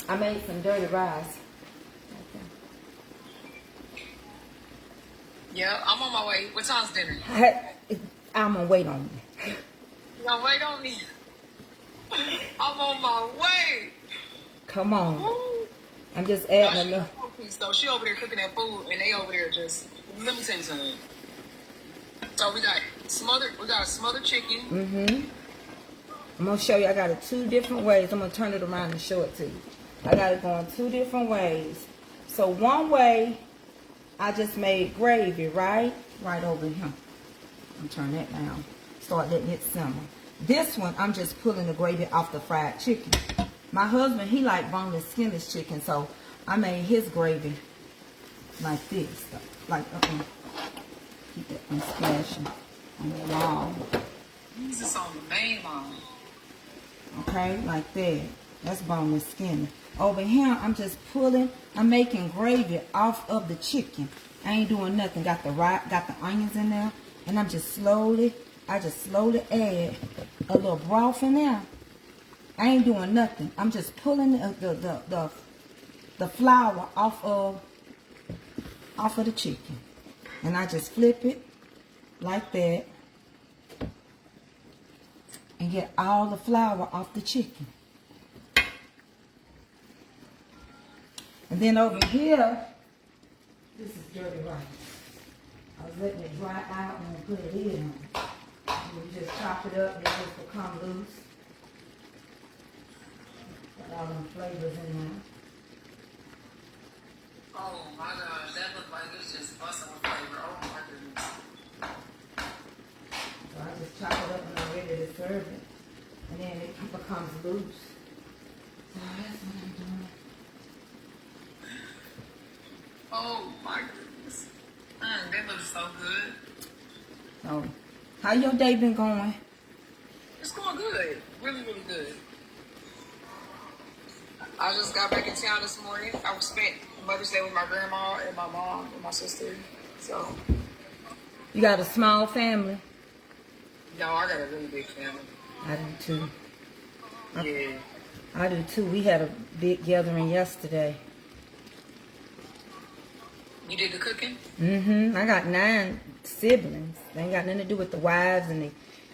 I made some dirty rice. Yeah, I'm on my way. What time's dinner? I'm gonna wait on you. You gonna wait on me? I'm on my way. Come on. Woo. I'm just adding a little. So she over there cooking that food, and they over there just. Let me tell you something. So we got a smothered chicken. Mm-hmm. I'm gonna show you. I got it 2 different ways. I'm gonna turn it around and show it to you. I got it going 2 different ways. So one way, I just made gravy, right over here. I'm turn that down. Start letting it simmer. This one, I'm just pulling the gravy off the fried chicken. My husband, he like boneless, skinless chicken, so I made his gravy like this. Like, keep that from splashing on the wall. This is on the main line. Okay, like that. That's boneless, skinny. Over here, I'm just pulling. I'm making gravy off of the chicken. I ain't doing nothing. Got the onions in there, and I just slowly add a little broth in there. I ain't doing nothing. I'm just pulling the flour off of the chicken, and I just flip it like that, and get all the flour off the chicken. And then over here, this is dirty rice. I was letting it dry out and put it in. You just chop it up and it just become loose. Got all them flavors in there. Oh my gosh, that looked like it's just busting with flavor. Oh my goodness. So I just chop it up and I'm ready to serve it. And then it becomes loose. So that's what I'm doing. Oh my goodness. That looks so good. So, how your day been going? It's going good. Really, really good. I just got back in town this morning. I spent Mother's Day with my grandma and my mom and my sister. So. You got a small family? No, I got a really big family. I do too. Yeah. I do too. We had a big gathering yesterday. You did the cooking? Mm-hmm. I got 9 siblings. They ain't got nothing to do with the wives and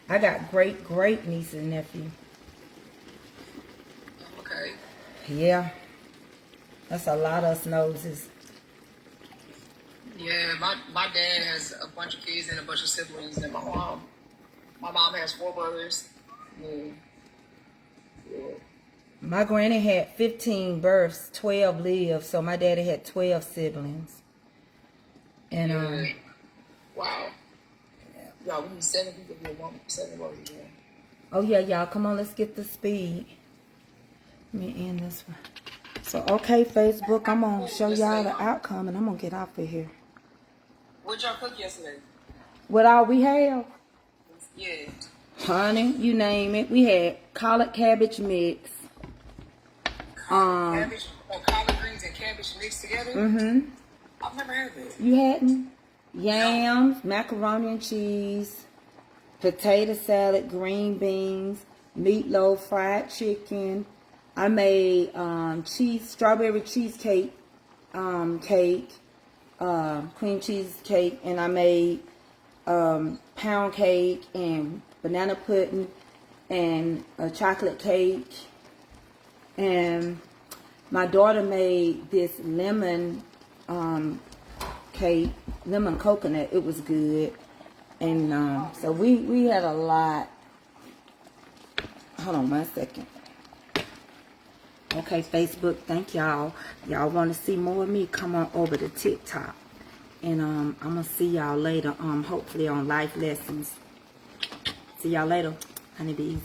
I got great nieces and nephews. Okay. Yeah. That's a lot of us noses. Yeah, my dad has a bunch of kids and a bunch of siblings, and my mom has 4 brothers. Yeah. My granny had 15 births, 12 lived, so my daddy had 12 siblings. And yeah. Wow. Y'all, we need 7 people to be 7 brothers. Yeah. Oh yeah, y'all, come on, let's get the speed. Let me end this one. So okay, Facebook, I'm gonna show y'all the outcome, and I'm gonna get off of here. What y'all cook yesterday? What all we have? Yeah. Honey, you name it. We had collard cabbage mix. Cabbage, collard greens and cabbage mixed together? Mm-hmm. I've never had that. You hadn't? Yams, macaroni and cheese, potato salad, green beans, meatloaf, fried chicken. I made strawberry cheesecake, cream cheese cake, and I made pound cake and banana pudding and a chocolate cake. And my daughter made this lemon cake, lemon coconut. It was good. And so we had a lot. Hold on 1 second. Okay, Facebook, thank y'all. Y'all want to see more of me, come on over to TikTok. And I'm going to see y'all later, hopefully on Life Lessons. See y'all later, honeybees.